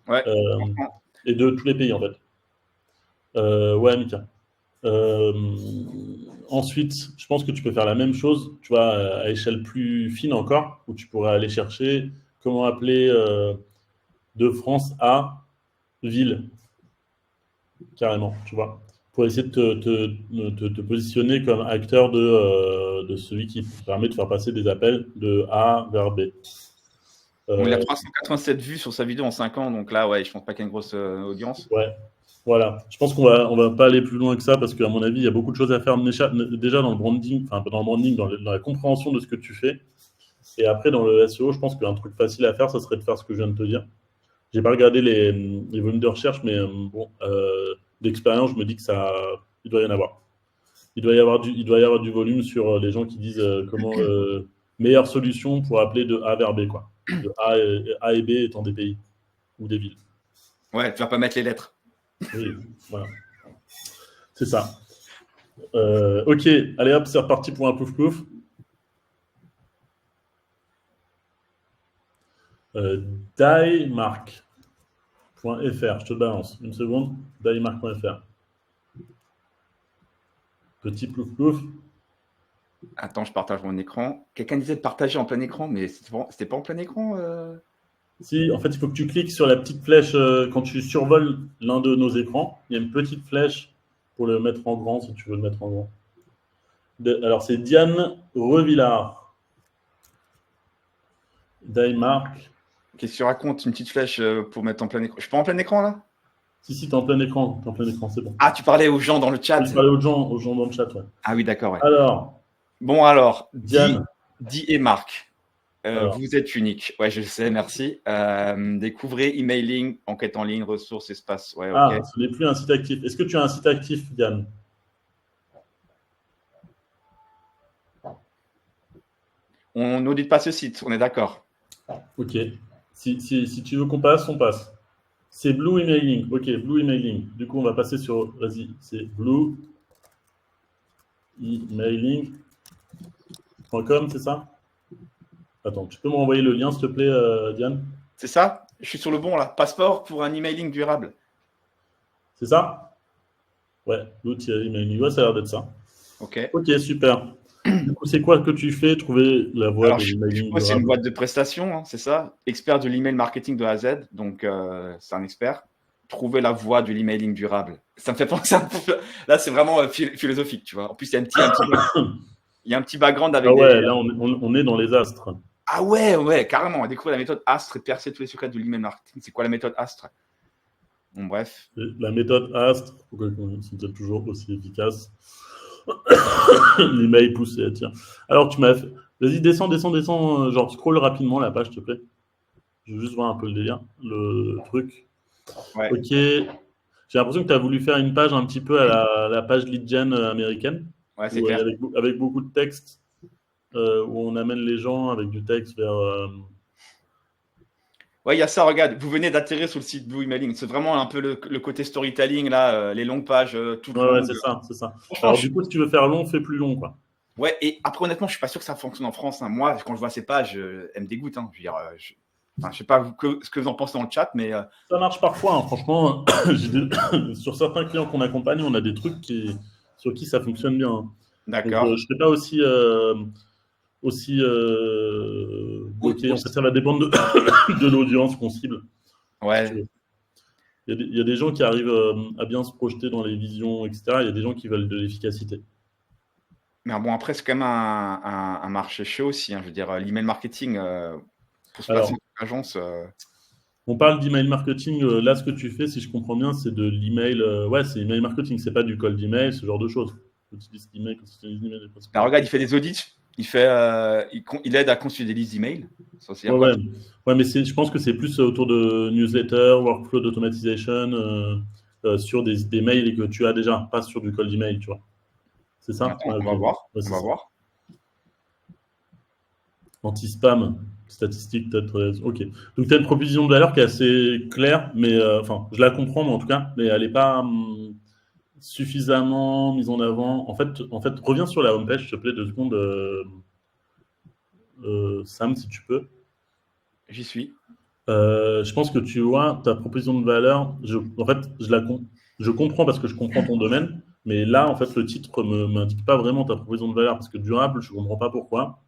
Ouais, Euh, franchement. et de tous les pays en fait. Ouais, Mika. Euh, Ensuite, je pense que tu peux faire la même chose, tu vois, à échelle plus fine encore, où tu pourrais aller chercher comment appeler de France à ville, carrément, tu vois. pour essayer de te positionner comme acteur de celui qui te permet de faire passer des appels de A vers B. Bon, il a 387 vues sur sa vidéo en 5 ans, donc là, ouais, je pense pas qu'il y ait une grosse audience. Ouais, voilà. Je pense qu'on va pas aller plus loin que ça parce qu'à mon avis, il y a beaucoup de choses à faire déjà dans le branding, enfin pas dans le branding, dans la compréhension de ce que tu fais. Et après, dans le SEO, je pense qu'un truc facile à faire, ça serait de faire ce que je viens de te dire. J'ai pas regardé les volumes de recherche, mais bon, d'expérience, je me dis que il doit y en avoir. Il doit y avoir du volume sur les gens qui disent comment meilleure solution pour appeler de A vers B, quoi. De A et B étant des pays ou des villes. Ouais, tu vas pas mettre les lettres. Oui, voilà. C'est ça. Ok, allez hop, c'est reparti pour un plouf-plouf. Diemark.fr, je te balance. Une seconde, diemark.fr. Petit plouf-plouf. Attends, je partage mon écran. Quelqu'un disait de partager en plein écran, mais c'était pas en plein écran Si, en fait, il faut que tu cliques sur la petite flèche quand tu survoles l'un de nos écrans. Il y a une petite flèche pour le mettre en grand, si tu veux le mettre en grand. Alors, c'est Diane Revillard. Diemark. Qu'est-ce que tu racontes? Une petite flèche pour mettre en plein écran. Je suis pas en plein écran là? Si, t'es en plein écran. T'es en plein écran, c'est bon. Ah, tu parlais aux gens dans le chat. Je parlais aux gens dans le chat, ouais. Ah oui, d'accord. Ouais. Alors, Bon, alors, Diane. Di et Marc, Alors. vous êtes unique. Ouais, je le sais, merci. Découvrez emailing, enquête en ligne, ressources, espace. Ouais, ok. Ah, ce n'est plus un site actif. Est-ce que tu as un site actif, Diane? On n'audite pas ce site, on est d'accord. Ok. Si tu veux qu'on passe, on passe. C'est Blue Emailing. Ok, Blue Emailing. Du coup, on va passer sur. Vas-y, c'est Blue Emailing.com, c'est ça? Attends, tu peux me renvoyer le lien, s'il te plaît, Diane? C'est ça? Je suis sur le bon là. Passeport pour un emailing durable. C'est ça? Ouais, Blue-emailing. Ouais, ça a l'air d'être ça. Ok. Ok, super. Du coup, c'est quoi que tu fais? Trouver la voie Alors, de je l'emailing suppose que c'est une durable. boîte de prestations, hein, c'est ça? Expert de l'email marketing de A à Z, donc c'est un expert. Trouver la voie de l'emailing durable. Ça me fait penser un peu. Là, c'est vraiment philosophique, tu vois. En plus, il y a un petit background Ah avec des. ouais, là, on est dans les astres. Ah ouais, carrément. On a découvert la méthode Astre et percer tous les secrets de l'email marketing. C'est quoi la méthode Astre? Bon, bref. La méthode ASTRE, pourquoi sont elles toujours aussi efficaces? L'email pousse et attire. Alors, tu m'as fait. Vas-y, descends, genre scroll rapidement la page, s'il te plaît. Je veux juste voir un peu le délire, le truc. Ouais. Ok. J'ai l'impression que tu as voulu faire une page un petit peu à la page lead gen américaine, Ouais, c'est clair. avec beaucoup de texte, où on amène les gens avec du texte vers. Ouais, il y a ça, regarde, vous venez d'atterrir sur le site Blue Emailing. C'est vraiment un peu le côté storytelling, là, les longues pages toutes Ouais, longues. c'est ça, c'est ça. Franchement, Alors, du coup, si tu veux faire long, fais plus long, quoi. ouais, et après, honnêtement, je suis pas sûr que ça fonctionne en France, hein. Moi, quand je vois ces pages, elles me dégoûtent, hein. Je veux dire, enfin, je sais pas ce que vous en pensez dans le chat, mais Ça marche parfois, hein. Franchement, sur certains clients qu'on accompagne, on a des trucs sur qui ça fonctionne bien, hein. Donc, je d'accord. ne serais pas aussi bloqué. En fait, ça va dépendre de l'audience qu'on cible. Si tu Ouais, veux. Il y a des gens qui arrivent à bien se projeter dans les visions, etc. Il y a des gens qui veulent de l'efficacité. mais bon, après, c'est quand même un marché chaud aussi, hein. Je veux dire, l'email marketing, pour se placer Alors, dans une agence. on parle d'email marketing. Là, ce que tu fais, si je comprends bien, c'est de l'email. Ouais, c'est email marketing. C'est pas du cold email, ce genre de choses. Utilise l'email quand tu utilises l'email. Alors, regarde, il fait des audits, il aide à construire des listes d'emails. Ça, c'est Ouais, quoi? ouais. Ouais, mais je pense que c'est plus autour de newsletter, workflow d'automatisation, sur des mails que tu as déjà, pas sur du cold email, tu vois. C'est ça? Attends, Ouais, on ok. va voir. Ouais, On c'est va ça. voir. Anti-spam, statistique, peut-être. Ok. Donc, tu as une proposition de valeur qui est assez claire, mais enfin, je la comprends, mais en tout cas, mais elle n'est pas suffisamment mise en avant. En fait, reviens sur la homepage, s'il te plaît, 2 secondes, Sam, si tu peux. J'y suis. Je pense que tu vois ta proposition de valeur. En fait, je comprends parce que je comprends ton domaine, mais là, en fait, le titre m'indique pas vraiment ta proposition de valeur parce que durable, je comprends pas pourquoi.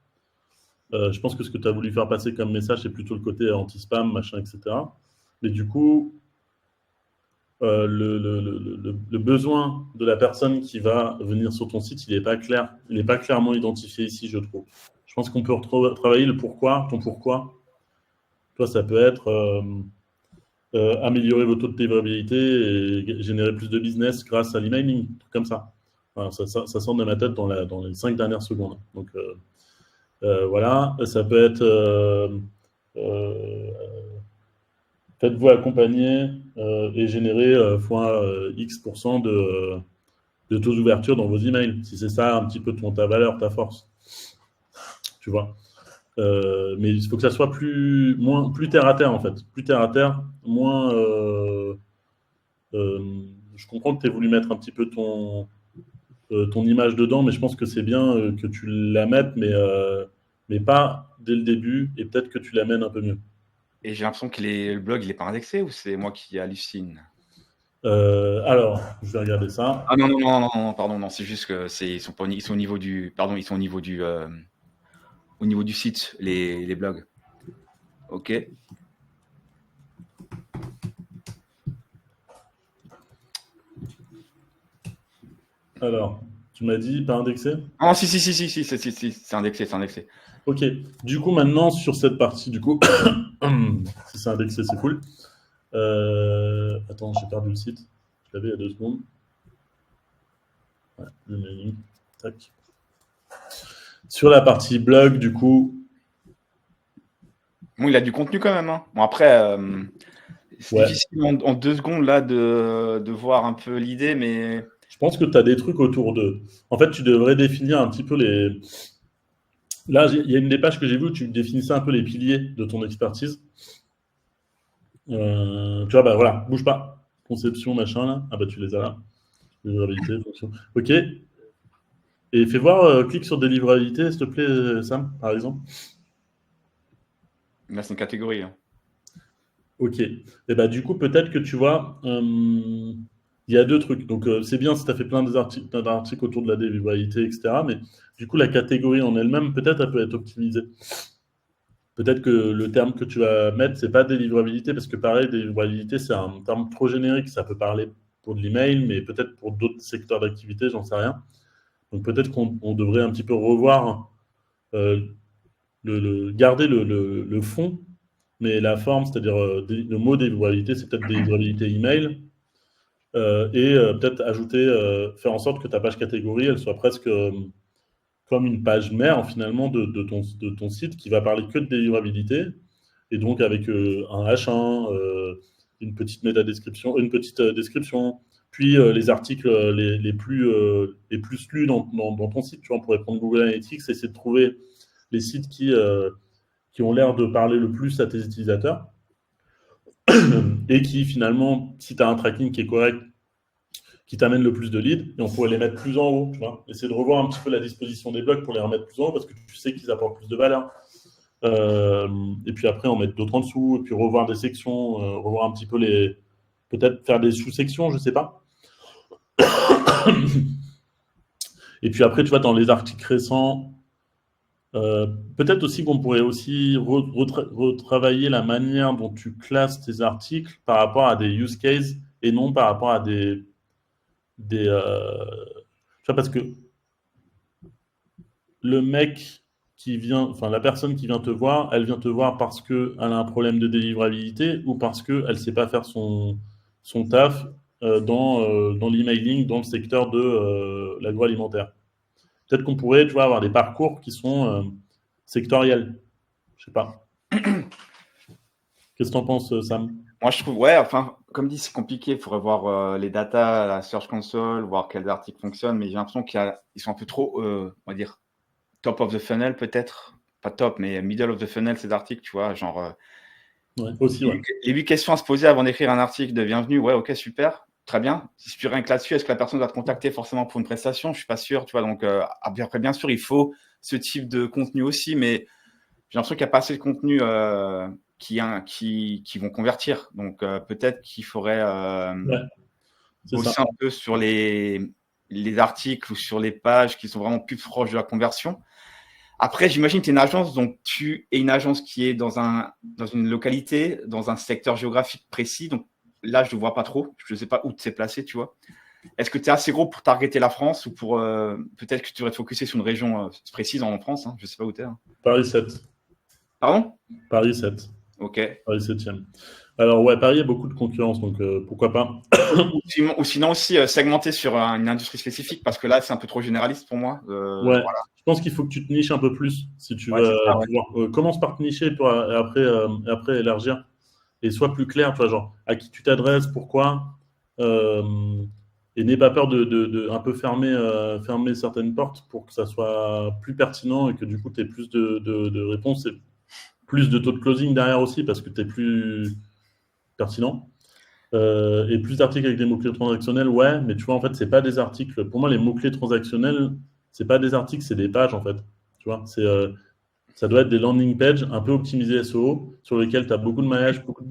Je pense que ce que tu as voulu faire passer comme message, c'est plutôt le côté anti-spam, machin, etc. Mais du coup, le besoin de la personne qui va venir sur ton site, il n'est pas clair. Il n'est pas clairement identifié ici, je trouve. Je pense qu'on peut travailler le pourquoi, ton pourquoi. Toi, ça peut être améliorer vos taux de délivrabilité et générer plus de business grâce à l'emailing, comme ça. Enfin, ça sort de ma tête dans les 5 dernières secondes. Donc, voilà. Ça peut être faites-vous accompagner et générer fois X% de taux d'ouverture dans vos emails, si c'est ça un petit peu ta valeur, ta force. Tu vois. Mais il faut que ça soit plus terre à terre, en fait. Plus terre à terre, moins. Je comprends que tu aies voulu mettre un petit peu ton image dedans, mais je pense que c'est bien que tu la mettes, mais pas dès le début, et peut-être que tu l'amènes un peu mieux. Et j'ai l'impression que le blog, il n'est pas indexé ou c'est moi qui hallucine? Alors, je vais regarder ça. Ah non, non, non, non, non, pardon, non, c'est juste que ils sont au niveau du, pardon, ils sont au niveau du site, les blogs. Ok. Alors, tu m'as dit pas indexé? Ah, si, c'est indexé, c'est indexé. Ok. Du coup, maintenant, sur cette partie, du coup, si c'est indexé, c'est cool. Attends, j'ai perdu le site. Je l'avais il y a 2 secondes. Ouais, le mailing. Tac. Sur la partie blog, du coup. Bon, il a du contenu quand même. Hein. Bon, après, c'est Ouais. difficile en 2 secondes là de voir un peu l'idée, mais. Je pense que tu as des trucs autour d'eux. En fait, tu devrais définir un petit peu les. Là, il y a une des pages que j'ai vues où tu définissais un peu les piliers de ton expertise. Tu vois, bah voilà, bouge pas. Conception, machin, là. Ah bah tu les as là. Délivrabilité, fonction. Ok. Et fais voir, clique sur délivrabilité, s'il te plaît, Sam, par exemple. Là, c'est une catégorie. Hein. Ok. Et bah du coup, peut-être que tu vois, il y a 2 trucs. Donc c'est bien si tu as fait plein d'articles autour de la délivrabilité, etc. Mais du coup, la catégorie en elle-même, peut-être, elle peut être optimisée. Peut-être que le terme que tu vas mettre, c'est pas délivrabilité, parce que pareil, délivrabilité, c'est un terme trop générique. Ça peut parler pour de l'email, mais peut-être pour d'autres secteurs d'activité, j'en sais rien. Donc peut-être qu'on devrait un petit peu revoir, euh, garder le fond, mais la forme, c'est-à-dire le mot délivrabilité, c'est peut-être délivrabilité email, et peut-être ajouter, faire en sorte que ta page catégorie, elle soit presque comme une page mère finalement de ton site qui va parler que de délivrabilité, et donc avec un H1, une petite métadescription, une petite description, puis les articles les plus lus dans ton site. Tu vois, on pourrait prendre Google Analytics et essayer de trouver les sites qui ont l'air de parler le plus à tes utilisateurs et qui finalement, si tu as un tracking qui est correct, qui t'amène le plus de leads, et on pourrait les mettre plus en haut, tu vois. Essayer de revoir un petit peu la disposition des blogs pour les remettre plus en haut, parce que tu sais qu'ils apportent plus de valeur. Et puis après, en mettre d'autres en dessous, et puis revoir des sections, revoir un petit peu les. Peut-être faire des sous-sections, je sais pas. Et puis après, tu vois, dans les articles récents, peut-être aussi qu'on pourrait aussi retravailler la manière dont tu classes tes articles par rapport à des use cases et non par rapport à des tu vois, parce que le mec qui vient, enfin la personne qui vient te voir, elle vient te voir parce qu'elle a un problème de délivrabilité ou parce qu'elle ne sait pas faire son taf dans l'emailing, dans le secteur de l'agroalimentaire. Peut-être qu'on pourrait, tu vois, avoir des parcours qui sont sectoriels. Je sais pas. Qu'est-ce que t'en penses, Sam? Moi, je trouve, ouais, enfin, comme dit, c'est compliqué. Il faudrait voir les datas, la Search Console, voir quels articles fonctionnent. Mais j'ai l'impression qu'ils sont un peu trop, on va dire, top of the funnel peut-être. Pas top, mais middle of the funnel, ces articles, tu vois. Genre, Ouais, aussi, ouais. les 8 questions à se poser avant d'écrire un article de bienvenue. Ouais, ok, super. Très bien. Si tu rien que là-dessus, est-ce que la personne va te contacter forcément pour une prestation? Je suis pas sûr, tu vois. Donc, après, bien sûr, il faut ce type de contenu aussi, mais j'ai l'impression qu'il n'y a pas assez de contenu qui vont convertir. Donc, peut-être qu'il faudrait Ouais, c'est ça. bosser un peu sur les articles ou sur les pages qui sont vraiment plus proches de la conversion. Après, j'imagine que tu es une agence, donc tu es une agence qui est dans une localité, dans un secteur géographique précis. Donc, là, je ne vois pas trop. Je ne sais pas où tu t'es placé, tu vois. Est-ce que tu es assez gros pour targeter la France ou pour peut-être que tu devrais te focuser sur une région précise en France, hein. Je ne sais pas où tu es. Hein. Paris 7. Pardon? Paris 7. Ok. Paris 7e. Alors, ouais, Paris, il y a beaucoup de concurrence, donc pourquoi pas. Ou sinon aussi segmenter sur une industrie spécifique, parce que là, c'est un peu trop généraliste pour moi. Ouais, Voilà. je pense qu'il faut que tu te niches un peu plus si tu Ouais, veux c'est ça, ouais. pouvoir. Commence par te nicher pour et après élargir. Et sois plus clair, tu vois, genre, à qui tu t'adresses, pourquoi. euh, et n'aie pas peur de un peu fermer certaines portes pour que ça soit plus pertinent et que du coup, tu aies plus de réponses et plus de taux de closing derrière aussi parce que tu es plus pertinent. Et plus d'articles avec des mots-clés transactionnels, ouais, mais tu vois, en fait, c'est pas des articles. Pour moi, les mots-clés transactionnels, c'est pas des articles, c'est des pages, en fait. Tu vois, ça doit être des landing pages un peu optimisés SEO sur lesquels tu as beaucoup de maillage, beaucoup de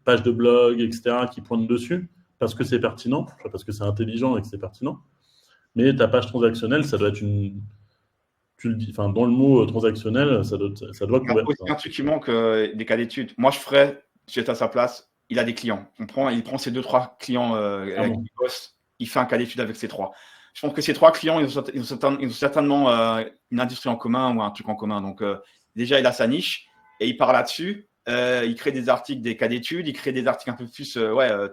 pages de blog, etc., qui pointent dessus parce que c'est pertinent, parce que c'est intelligent et que c'est pertinent. Mais ta page transactionnelle, ça doit être une. Tu le dis, enfin, dans le mot transactionnel, ça doit Il y a couvrir. aussi un truc qui manque, des cas d'études. Moi, je ferais, si j'étais à sa place, il a des clients. Il prend ses 2-3 clients avec qui Clairement. il bosse, il fait un cas d'étude avec ces 3. Je pense que ces 3 clients, ils ont certainement une industrie en commun ou un truc en commun. Donc, déjà, il a sa niche et il part là-dessus. Il crée des articles, des cas d'études, il crée des articles un peu plus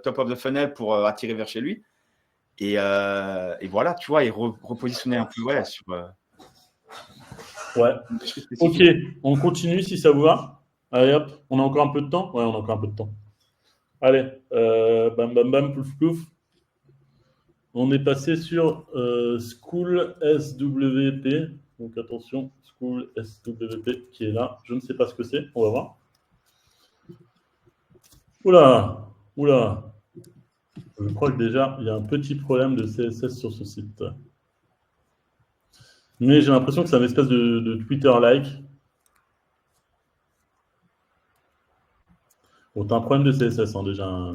top of the funnel pour attirer vers chez lui. Et voilà, tu vois, il repositionner un peu sur Ouais. une industrie Ok, spécifique. on continue si ça vous va. Allez hop, on a encore un peu de temps? Ouais, on a encore un peu de temps. Allez, bam bam bam, plouf plouf. On est passé sur School SWP. Donc attention, School SWP qui est là. Je ne sais pas ce que c'est, on va voir. Oula, oula. Je crois que déjà, il y a un petit problème de CSS sur ce site. Mais j'ai l'impression que c'est un espèce de Twitter-like. Bon, t'as un problème de CSS, hein, déjà,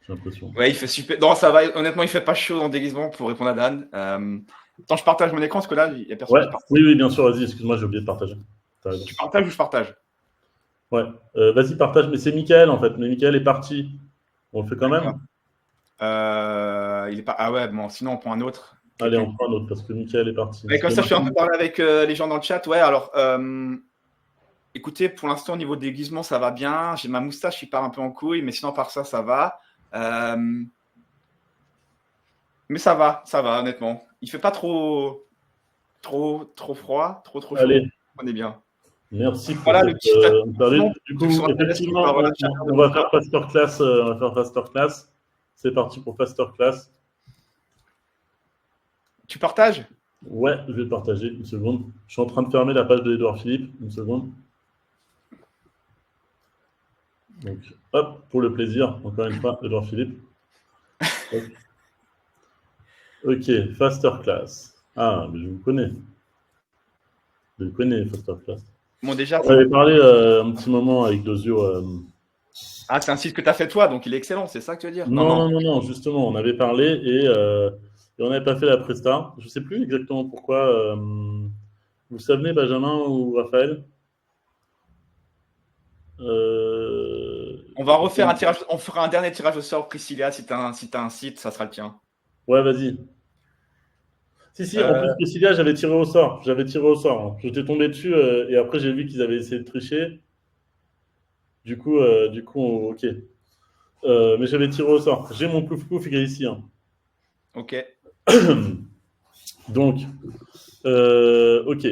j'ai l'impression. Ouais, il fait super. Non, ça va. Honnêtement, il fait pas chaud en déguisement pour répondre à Dan. Attends, je partage mon écran parce que là, il y a personne Ouais, qui partage. oui, oui, bien sûr, vas-y, excuse-moi, j'ai oublié de partager. T'as raison. Tu partages ou je partage? Ouais, vas-y, partage, mais c'est Mickaël en fait, mais Mickaël est parti. On le fait quand D'accord. même? Il est pas. Ah ouais, bon, sinon on prend un autre. Allez, Quelqu'un. on prend un autre parce que Mickaël est parti. Ouais, comme C'était ça, je suis un peu Martin. parlé avec les gens dans le chat. Ouais, alors, écoutez, pour l'instant, au niveau déguisement, ça va bien. J'ai ma moustache qui part un peu en couille, mais sinon, par ça va. Mais ça va, honnêtement. Il fait pas trop froid, trop chaud. Allez, On est bien. merci pour Voilà cette le petit interlude. avertissement Du pour ceux qui sont coup, intéressés effectivement, par la chaleur de on mon va corps. faire Faster Class. On va faire Faster Class. C'est parti pour Faster Class. Tu partages? Ouais, je vais partager une seconde. Je suis en train de fermer la page de Edouard Philippe. Une seconde. Donc, hop, pour le plaisir, encore une fois, Edouard Philippe. Hop. Ok, Faster Class. Ah, mais je vous connais. Je le connais, Faster Class. Bon, déjà, On ça va. avait parlé un petit moment avec Dosio. Ah, c'est un site que tu as fait toi, donc il est excellent, c'est ça que tu veux dire? Non, Non, non. non, non, non, justement, on avait parlé et on n'avait pas fait la presta. Je ne sais plus exactement pourquoi. Vous vous souvenez, Benjamin ou Raphaël? Euh, On va refaire un tirage, on fera un dernier tirage au sort, Priscilla, si tu as, un site, ça sera le tien. Ouais, vas-y. Si, si, en plus, Euh, Priscilla, j'avais tiré au sort. J'avais tiré au sort. Hein. J'étais tombé dessus et après, j'ai vu qu'ils avaient essayé de tricher. Ok. Mais j'avais tiré au sort. J'ai mon plouf plouf, il est ici. Hein. ok. Donc, ok.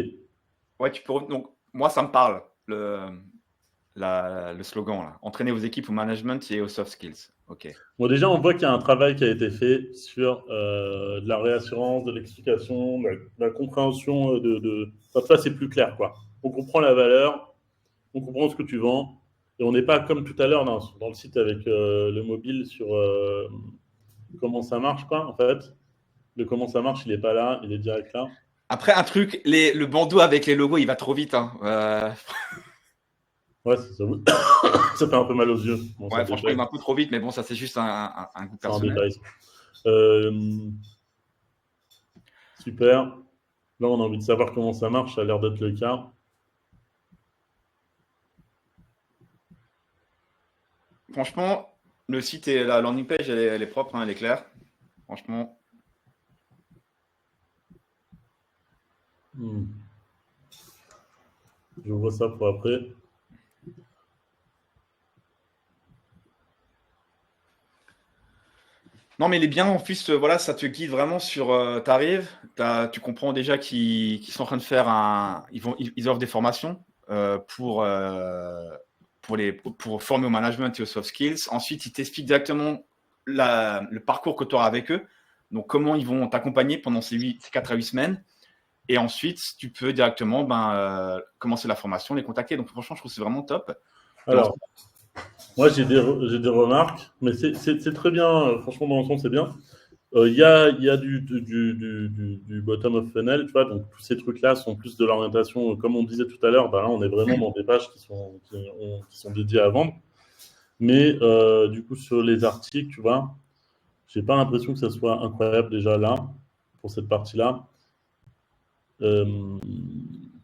Ouais, tu peux. Donc, moi, ça me parle, le slogan, là. Entraîner vos équipes au management et aux soft skills. Ok. Bon, déjà, on voit qu'il y a un travail qui a été fait sur de la réassurance, de l'explication, de la compréhension Enfin, ça, c'est plus clair, quoi. On comprend la valeur, on comprend ce que tu vends, et on n'est pas comme tout à l'heure dans le site avec le mobile sur comment ça marche, quoi, en fait. Le comment ça marche, il n'est pas là, il est direct là. Après, un truc, le bandeau avec les logos, il va trop vite. Hein. Ouais, ça fait un peu mal aux yeux. Bon, c'est Ouais, un franchement, il détail. va un peu trop vite, mais bon, ça, c'est juste un goût C'est un personnel. détail. Euh, super. Là, on a envie de savoir comment ça marche, ça a l'air d'être le cas. franchement, le site et la landing page, elle est propre, hein, elle est claire. Franchement. Je vois ça pour après. Non, mais il est bien, en plus, voilà, ça te guide vraiment sur. T'arrives, tu comprends déjà qu'ils sont en train de faire ils offrent des formations pour former au management et aux soft skills. Ensuite, ils t'expliquent directement le parcours que tu auras avec eux. Donc, comment ils vont t'accompagner pendant ces 4 à 8 semaines. Et ensuite, tu peux directement commencer la formation, les contacter. Donc, franchement, je trouve que c'est vraiment top. Alors, moi, j'ai des remarques, mais c'est très bien. Franchement, dans l'ensemble, c'est bien. Il y a du bottom of funnel, tu vois, donc tous ces trucs-là sont plus de l'orientation. Comme on disait tout à l'heure, là, on est vraiment dans des pages qui sont dédiées à vendre. Mais du coup, sur les articles, tu vois, j'ai pas l'impression que ça soit incroyable déjà là, pour cette partie-là.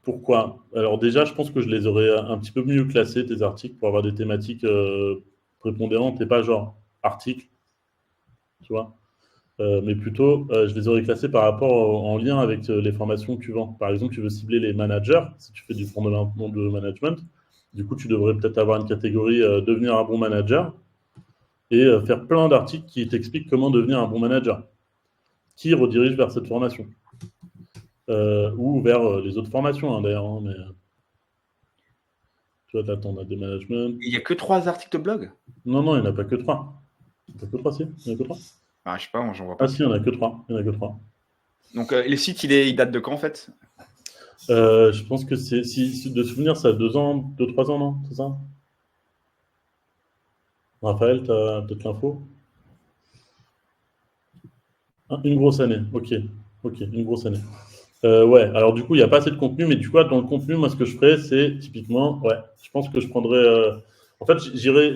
Pourquoi? Alors déjà, je pense que je les aurais un petit peu mieux classés, tes articles, pour avoir des thématiques prépondérantes et pas genre articles, tu vois. Mais plutôt, je les aurais classés par rapport en lien avec les formations que tu vends. Par exemple, tu veux cibler les managers, si tu fais du fondement de management. Du coup, tu devrais peut-être avoir une catégorie devenir un bon manager et faire plein d'articles qui t'expliquent comment devenir un bon manager, qui redirige vers cette formation. Ou vers les autres formations, hein, d'ailleurs. Hein, mais, tu vois, attends, on a des management. Il n'y a que 3 articles de blog? Non, non, il n'y en a pas que 3. Il n'y en a que 3, si. Il n'y en a que 3. Je sais pas, moi, j'en vois Ah, pas. si, il n'y en a que 3. Il y en a que 3. Donc, le site, il date de quand, en fait? Je pense que si de souvenir, ça a 2 ans, 2-3 ans, non? C'est ça? Raphaël, tu as peut-être l'info? Ah, une grosse année, ok. Ok, une grosse année. Ouais, alors du coup, il n'y a pas assez de contenu, mais du coup, dans le contenu, moi, ce que je ferais, c'est typiquement, ouais, je pense que je prendrais. En fait, j'irai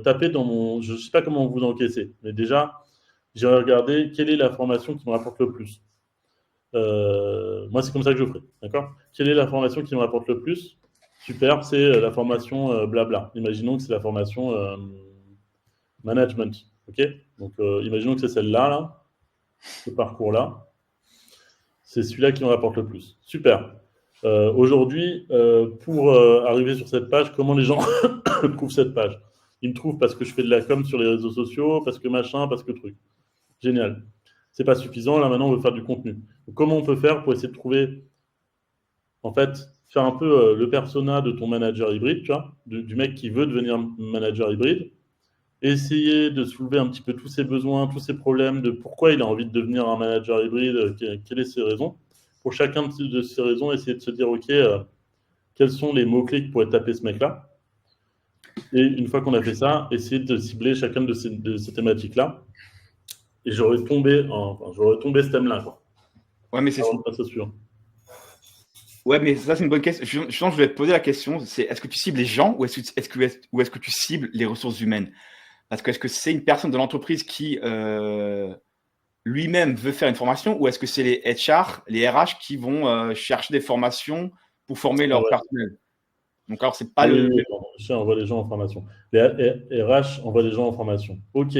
taper dans mon. Je ne sais pas comment vous encaissez, mais déjà, j'irai regarder quelle est la formation qui me rapporte le plus. Moi, c'est comme ça que je ferai, d'accord? Quelle est la formation qui me rapporte le plus? Super, c'est la formation blabla. Imaginons que c'est la formation management, ok? Donc, imaginons que c'est celle-là, là, ce parcours-là. C'est celui-là qui me rapporte le plus. Super. Aujourd'hui, pour arriver sur cette page, comment les gens trouvent cette page? Ils me trouvent parce que je fais de la com sur les réseaux sociaux, parce que machin, parce que truc. Génial. C'est pas suffisant. Là, maintenant, on veut faire du contenu. Donc, comment on peut faire pour essayer de trouver, en fait, faire un peu le persona de ton manager hybride, tu vois, du mec qui veut devenir manager hybride, essayer de soulever un petit peu tous ses besoins, tous ses problèmes, de pourquoi il a envie de devenir un manager hybride, quelles sont ses raisons. Pour chacun de ces raisons, essayer de se dire, OK, quels sont les mots-clés que pourrait taper ce mec-là. Et une fois qu'on a fait ça, essayer de cibler chacune de ces thématiques-là. Et j'aurais tombé ce thème-là, quoi. Ouais, mais c'est sûr. Ouais, mais ça, c'est une bonne question. Je voulais te poser la question, c'est est-ce que tu cibles les gens ou est-ce que tu cibles les ressources humaines? Parce que est-ce que c'est une personne de l'entreprise qui lui-même veut faire une formation ou est-ce que c'est les HR, les RH qui vont chercher des formations pour former leur personnel? Donc, alors, c'est pas le. Oui, on envoie les gens en formation. Les RH envoient les gens en formation. OK.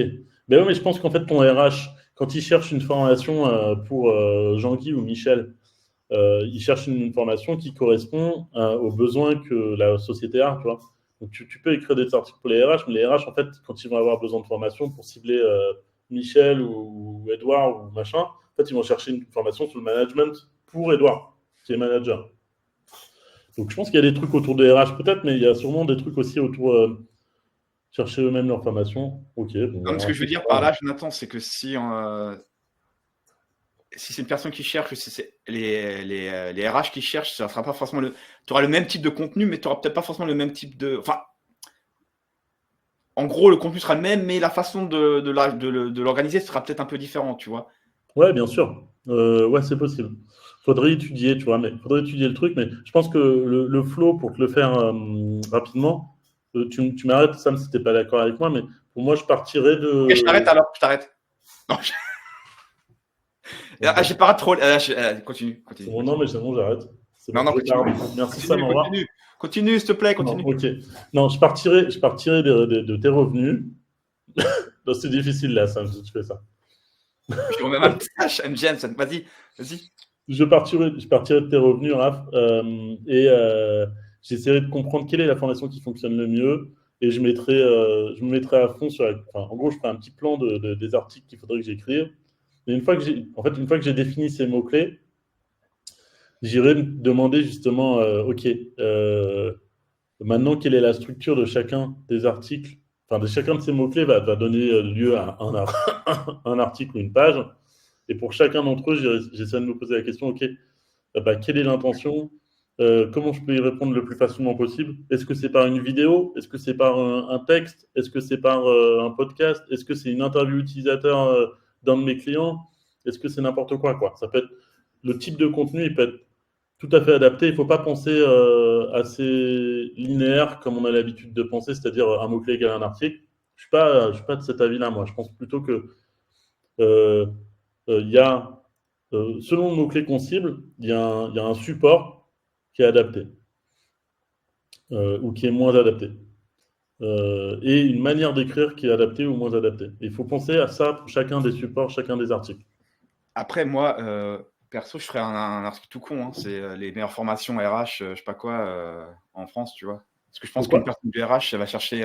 Mais oui, mais je pense qu'en fait, ton RH, quand il cherche une formation pour Jean-Guy ou Michel, il cherche une formation qui correspond aux besoins que la société a, tu vois. Donc, tu peux écrire des articles pour les RH, mais les RH, en fait, quand ils vont avoir besoin de formation pour cibler Michel ou Edouard ou machin, en fait, ils vont chercher une formation sur le management pour Edouard, qui est manager. Donc, je pense qu'il y a des trucs autour des RH peut-être, mais il y a sûrement des trucs aussi autour chercher eux-mêmes leur formation. Ok. Bon, Non, ce que je veux dire par là, Jonathan, c'est que si c'est une personne qui cherche, si c'est les RH qui cherchent, ça sera pas forcément tu auras le même type de contenu, mais tu n'auras peut-être pas forcément le même type de. Enfin, en gros, le contenu sera le même, mais la façon de l'organiser sera peut-être un peu différente, tu vois. Ouais, bien sûr. Ouais, c'est possible. Faudrait étudier, tu vois, mais faudrait étudier le truc. Mais je pense que le flow, pour te le faire rapidement, tu m'arrêtes, Sam, si t'es pas d'accord avec moi, mais pour moi, je partirais de. Ok, je t'arrête alors, je t'arrête. Non, j'ai pas trop. Continue. Bon, non, mais c'est bon, j'arrête. C'est Non, bon, non, je continue. pars. Merci, Sam, au revoir. Continue. Continue, s'il te plaît, Non, continue. ok. Non, je partirai de tes revenus. Non, c'est difficile là, ça, si tu fais ça. Je remets ma message, MGM, vas-y. Je partirai de tes revenus, Raph, et j'essaierai de comprendre quelle est la formation qui fonctionne le mieux. Et je me mettrai à fond sur enfin, en gros, je ferai un petit plan des articles qu'il faudrait que j'écrive. Et une fois que j'ai défini ces mots-clés, j'irai me demander justement, OK, maintenant, quelle est la structure de chacun des articles, enfin, de chacun de ces mots-clés va donner lieu à un article ou une page. Et pour chacun d'entre eux, j'essaie de me poser la question, OK, quelle est l'intention? Comment je peux y répondre le plus facilement possible? Est-ce que c'est par une vidéo? Est-ce que c'est par un texte? Est-ce que c'est par un podcast? Est-ce que c'est une interview utilisateur d'un de mes clients? Est-ce que c'est n'importe quoi, quoi? Ça peut être le type de contenu, il peut être tout à fait adapté. Il ne faut pas penser assez linéaire comme on a l'habitude de penser, c'est-à-dire un mot-clé égale un article. Je suis pas de cet avis-là, moi. Je pense plutôt que euh, il y a, selon le mot-clé qu'on cible, il y a un support qui est adapté ou qui est moins adapté. Et une manière d'écrire qui est adaptée ou moins adaptée. Il faut penser à ça pour chacun des supports, chacun des articles. Après, moi, perso, je ferais un article tout con. Hein. C'est les meilleures formations RH, je sais pas quoi, en France, tu vois. Parce que je pense Pourquoi? qu'une personne du RH, elle va chercher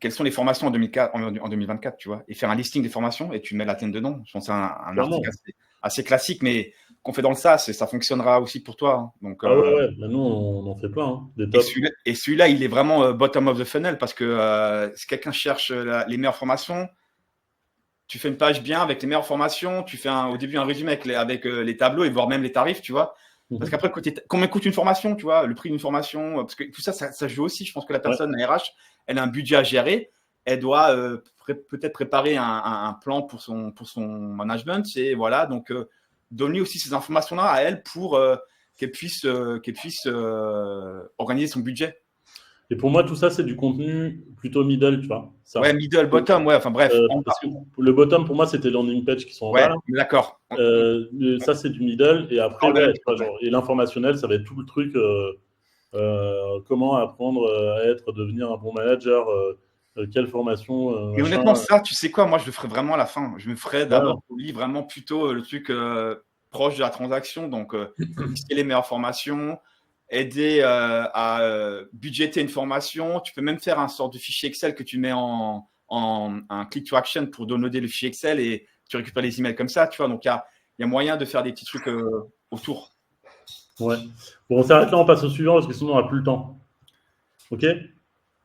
quelles sont les formations en 2004, en 2024, tu vois, et faire un listing des formations et tu mets la tienne dedans. Je pense que c'est un article Clairement. assez classique, mais qu'on fait dans le SaaS et ça fonctionnera aussi pour toi. Hein. Donc, Ah ouais, ouais. Mais nous, on en fait plein, hein, des et tops. celui-là, il est vraiment bottom of the funnel parce que si quelqu'un cherche les meilleures formations, tu fais une page bien avec les meilleures formations, tu fais au début un résumé avec les tableaux et voire même les tarifs, tu vois. Parce Mhm. qu'après, combien coûte une formation, tu vois, le prix d'une formation, parce que tout ça, ça joue aussi. Je pense que la Ouais. personne, la RH, elle a un budget à gérer, elle doit peut-être préparer un plan pour son management, et voilà. Donc, donner aussi ces informations-là à elle pour qu'elle puisse organiser son budget. Et pour moi, tout ça, c'est du contenu plutôt middle, tu vois. Ouais, Ça. middle, bottom, ouais, enfin bref, en bas. Parce que le bottom, pour moi, c'était landing page qui sont en bas, Ouais, là. d'accord. Ça, c'est du middle. Et après, Parle de la ouais, même tu vois, chose, ouais. et l'informationnel, ça va être tout le truc. Comment apprendre devenir un bon manager, quelle formation, Et machin. honnêtement, ça, tu sais quoi, moi, je le ferais vraiment à la fin. Je me ferais Voilà. d'abord au lit vraiment plutôt le truc proche de la transaction. Donc, lister les meilleures formations, aider à budgéter une formation. Tu peux même faire un sort de fichier Excel que tu mets en un click to action pour downloader le fichier Excel et tu récupères les emails comme ça, tu vois. Donc, il y a moyen de faire des petits trucs autour. Ouais. Bon, on s'arrête là, on passe au suivant parce que sinon, on n'a plus le temps. OK?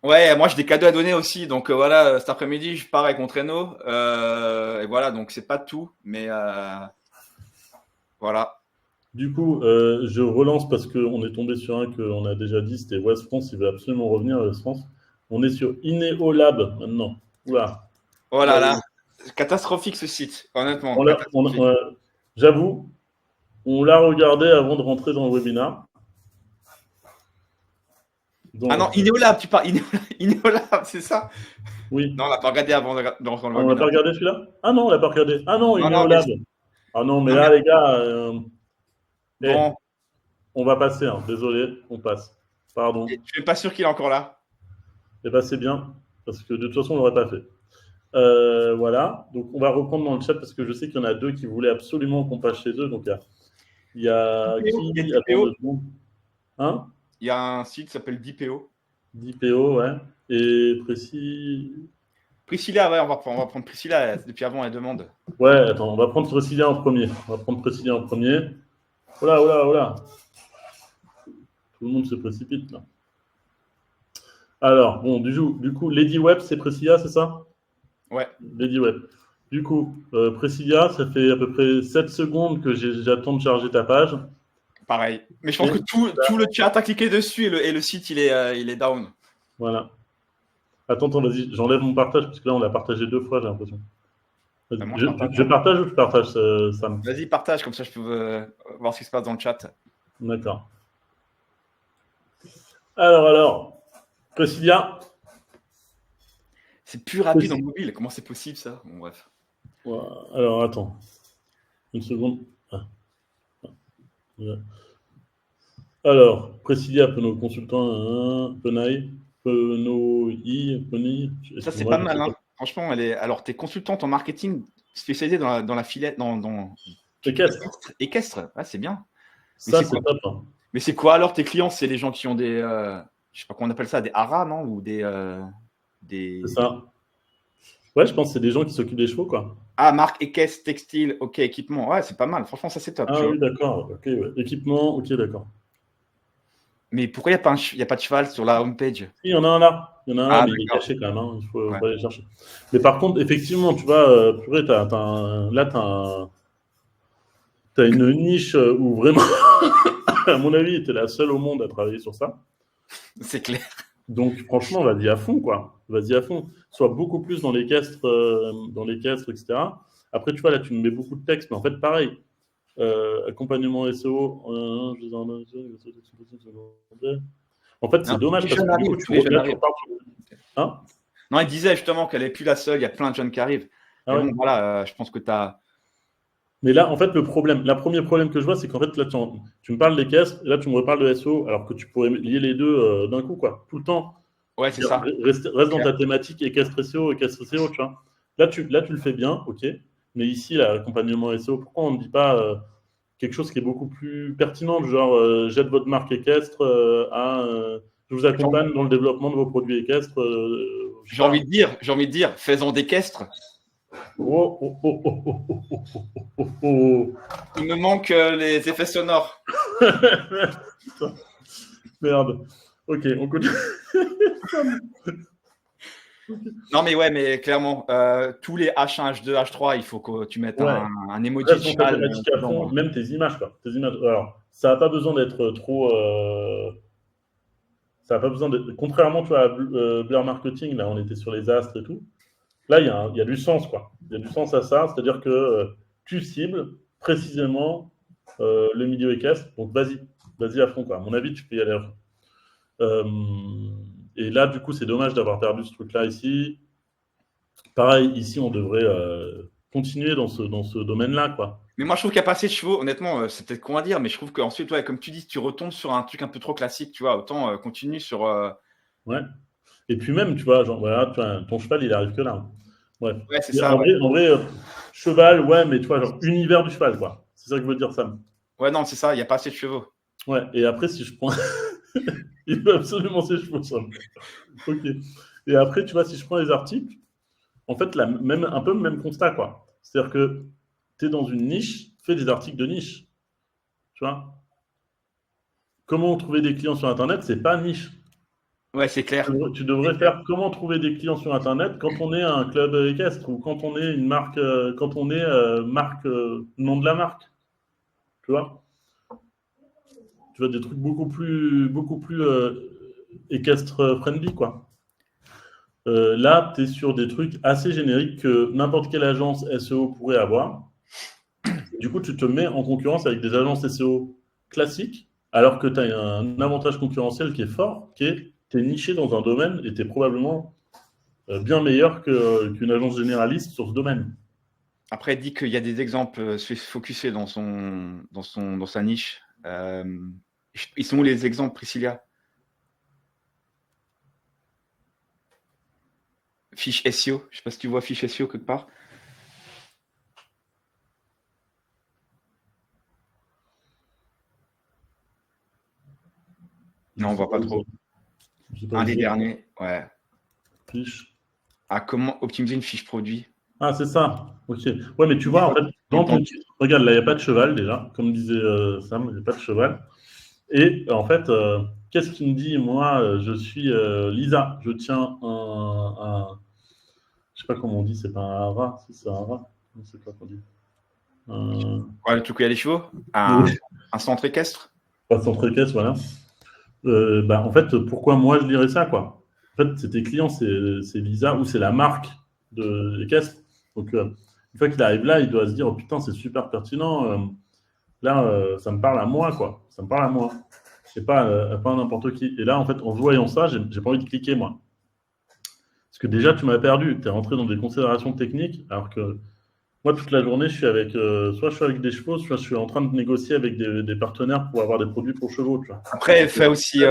Ouais, moi j'ai des cadeaux à donner aussi, donc voilà, cet après-midi je pars avec mon traîneau, et voilà, donc c'est pas tout, mais voilà. Du coup, je relance parce qu'on est tombé sur un qu'on a déjà dit, c'était West France, il veut absolument revenir à West France. On est sur Ineolab maintenant. Oula. Oh Oula, là oula. là, catastrophique ce site, honnêtement, On l'a- on- catastrophique. J'avoue, on l'a regardé avant de rentrer dans le webinar. Ah non, Donc, Ineolab, tu parles, Ineolab, c'est ça? oui. Non, on l'a pas regardé avant de rentrer dans Ah, le on l'a pas webinaire. regardé celui-là? Ah non, on l'a pas regardé. Ah non, Non, non, mais Ineolab. Ah non, mais non, mais là, les gars, bon, on va passer. Hein. Désolé, on passe. je Pardon. suis pas sûr qu'il est encore là. Eh ben, c'est bien, parce que de toute façon, on l'aurait pas fait. Voilà. Donc, on va reprendre dans le chat parce que je sais qu'il y en a deux qui voulaient absolument qu'on passe chez eux. Donc, il y a DPO, il y a qui? Attends DPO, 2 secondes. Hein? il y a un site qui s'appelle DPO. DPO, ouais. Et précis. Priscilla, ouais, on va prendre Priscilla, depuis avant elle demande. Ouais, attends, on va prendre Précilia en premier. On va prendre Précilia en premier. Oh là, oh là, oh là. Tout le monde se précipite là. Alors, bon, du coup, Lady Web, c'est Précilia, c'est ça? Ouais. Lady Web. Du coup, Précilia, ça fait à peu près 7 secondes que j'attends de charger ta page. Pareil. Mais je pense que Et tout le chat a cliqué dessus et le site il est down. voilà. Attends, vas-y, j'enlève mon partage parce que là, on l'a partagé 2 fois, j'ai l'impression. Vas-y, Moi je partage. je partage ou je partage, Sam? Vas-y, partage, comme ça je peux voir ce qui se passe dans le chat. D'accord. Alors, Précilia. C'est plus rapide en mobile. Comment c'est possible ça? Bon, bref. Alors, attends. Une seconde. Ah. Alors, Priscilla, Penaud, consultant, Penay, Penay. Ça, c'est Excuse-moi, pas je sais mal. pas. Hein. Franchement, alors, tu es consultante en marketing spécialisée dans la filette, dans Équestre. équestre. Ah, c'est bien. Mais Ça, c'est c'est quoi? top. Hein. Mais c'est quoi alors tes clients? C'est les gens qui ont des, je sais pas comment on appelle ça, des haras, non? Ou C'est des... ça. Ouais, je pense que c'est des gens qui s'occupent des chevaux, quoi. Ah, marque équestre, textile, ok, équipement. Ouais, c'est pas mal. Franchement, ça, c'est top, tu Ah vois. oui, d'accord. Ok, ouais. Équipement, ok, d'accord. Mais pourquoi il y a pas de cheval sur la homepage? Il y en a un là. Il y en a un là, Ah, mais il est d'accord. caché quand même. Hein. Il faut Ouais. pas aller chercher. Mais par contre, effectivement, tu vois, purée, là, t'as une niche où vraiment, à mon avis, tu es la seule au monde à travailler sur ça. C'est clair. Donc, franchement, vas-y à fond, quoi. Vas-y à fond. Sois beaucoup plus dans l'équestre, etc. Après, tu vois, là, tu me mets beaucoup de texte, mais en fait, pareil. Accompagnement SEO. En fait, c'est Non, dommage les parce jeunes que du coup, arrivent, tous les jeunes là, tu arrivent. repars sur. Hein. Non, il disait justement qu'elle n'est plus la seule, il y a plein de jeunes qui arrivent. Ah Mais ouais. bon, voilà, je pense que tu as. Mais là, en fait, le premier problème que je vois, c'est qu'en fait, là, tu me parles des caisses, et là, tu me reparles de SEO, alors que tu pourrais lier les deux d'un coup, quoi. Tout le temps. Ouais, c'est ça. Reste dans Clair. ta thématique équestre SEO, tu vois. Là, tu le fais bien, ok. Mais ici, l'accompagnement SEO, pourquoi on ne dit pas quelque chose qui est beaucoup plus pertinent, du genre j'aide votre marque équestre je vous J'ai envie, accompagne dans le développement de vos produits équestres, je sais pas. j'ai envie de dire, faisons d'équestre. Oh, oh, oh, oh, oh, oh, oh, oh, oh, oh. Il me manque les effets sonores. Putain, merde. Ok, on continue. Non, mais ouais, mais clairement, tous les H1, H2, H3, il faut que tu mettes Ouais, un emoji de reste dans ta cheval thématique à dedans. fond, même tes images, quoi. Tes images. Alors, ça n'a pas besoin d'être trop. Ça n'a pas besoin de. Contrairement, tu vois, à Blur Marketing, là, on était sur les astres et tout. Là, il y a du sens, quoi. Il y a du sens à ça, c'est-à-dire que tu cibles précisément le milieu équestre. Donc, vas-y à fond, quoi. À mon avis, tu peux y aller à fond. Euh, et là, du coup, c'est dommage d'avoir perdu ce truc-là ici. Pareil, ici, on devrait continuer dans ce domaine-là, quoi. Mais moi, je trouve qu'il n'y a pas assez de chevaux. Honnêtement, c'est peut-être con à dire, mais je trouve qu'ensuite, ouais, comme tu dis, tu retombes sur un truc un peu trop classique, tu vois. Autant continue sur. Ouais. Et puis même, tu vois, genre, voilà, tu vois, ton cheval, il arrive que là. Bref. Ouais, c'est Et ça, ouais. en vrai cheval, ouais, mais tu vois, genre, univers du cheval, quoi. C'est ça que veut dire Sam. Ouais, non, c'est ça, il n'y a pas assez de chevaux. Ouais. Et après, si je prends. Il veut absolument ses chevaux, Sam. Ok. Et après, tu vois, si je prends les articles, en fait, un peu le même constat, quoi. C'est-à-dire que tu es dans une niche, fais des articles de niche. Tu vois. Comment trouver des clients sur Internet, c'est pas niche. Ouais, c'est clair. Tu C'est devrais clair. faire comment trouver des clients sur Internet quand on est un club équestre ou quand on est une marque, quand on est marque, nom de la marque. Tu vois. Tu vois, des trucs beaucoup plus équestre friendly, quoi. Là, tu es sur des trucs assez génériques que n'importe quelle agence SEO pourrait avoir. Du coup, tu te mets en concurrence avec des agences SEO classiques, alors que tu as un avantage concurrentiel qui est fort, qui est tu es niché dans un domaine et tu es probablement bien meilleur qu'une agence généraliste sur ce domaine. Après, il dit qu'il y a des exemples focusés dans sa niche. Ils sont où les exemples, Priscilla? Fiche SEO. Je ne sais pas si tu vois fiche SEO quelque part. Non, on voit pas trop. Un des derniers, ouais. Fiche. À comment optimiser une fiche produit. Ah, c'est ça. Ok. Ouais, mais tu vois, en fait, dans ton titre, regarde, là, il n'y a pas de cheval déjà, comme disait Sam, il n'y a pas de cheval. Et en fait, qu'est-ce qu'il me dit? Moi, je suis Lisa. Je tiens je sais pas comment on dit, c'est pas un rat, si c'est un rat. Je ne sais pas comment on dit. Ouais, le truc où il y a les chevaux. Oui. Un centre équestre. Pas centre caisse, voilà. Bah, en fait, pourquoi moi je lirais ça, quoi? En fait, c'est tes clients, c'est Lisa ou c'est la marque de caisses. Donc, une fois qu'il arrive là, il doit se dire, oh putain, c'est super pertinent. Là, ça me parle à moi, quoi. Ça me parle à moi. C'est pas à n'importe qui. Et là, en fait, en voyant ça, j'ai pas envie de cliquer, moi. Parce que déjà, tu m'as perdu. Tu es rentré dans des considérations techniques, alors que Moi, toute la journée, je suis avec, soit je suis avec des chevaux, soit je suis en train de négocier avec des partenaires pour avoir des produits pour chevaux, tu vois. Après, fait aussi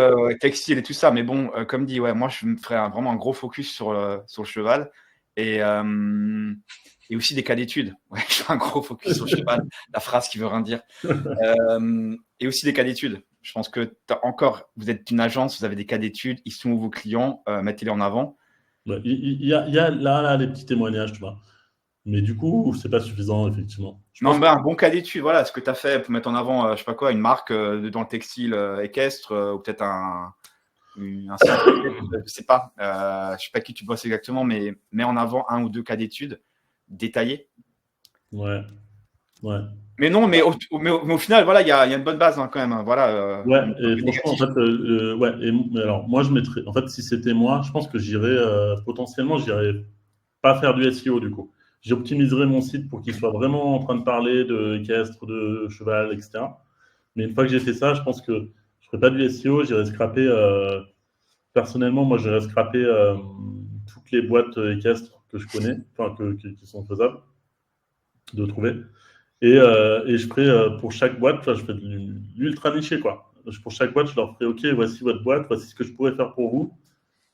textile et tout ça, mais bon, comme dit, ouais, moi, je me ferais vraiment un gros focus sur le cheval et, euh, et aussi des cas d'études. Ouais, je fais un gros focus sur le cheval, la phrase qui veut rien dire. Et aussi des cas d'études. Je pense que vous êtes une agence, vous avez des cas d'études, ils sont où vos clients, mettez-les en avant. Ouais, il y a là, les petits témoignages, tu vois. Mais du coup, c'est pas suffisant, effectivement. Je Non, pense ben, un bon cas d'étude, voilà, ce que tu as fait pour mettre en avant, je sais pas quoi, une marque dans le textile équestre, ou peut-être un site, je sais pas. Je sais pas qui tu bosses exactement, mais mets en avant un ou deux cas d'études détaillés. ouais, ouais. Mais non, mais au final, voilà, il y a une bonne base hein, quand même. Hein, voilà, Ouais, un et peu franchement, en négatif. fait, ouais, mais alors, moi, je mettrais, en fait, si c'était moi, je pense que potentiellement, j'irais pas faire du SEO, du coup. J'optimiserais mon site pour qu'il soit vraiment en train de parler de équestre, de cheval, etc. Mais une fois que j'ai fait ça, je pense que je ferais pas du SEO, j'irais scraper, personnellement, moi, j'irais scraper toutes les boîtes équestres que je connais, enfin, qui sont faisables de trouver. Et je ferai pour chaque boîte, je fais de l'ultra niché, quoi. Pour chaque boîte, je leur ferai, OK, voici votre boîte, voici ce que je pourrais faire pour vous.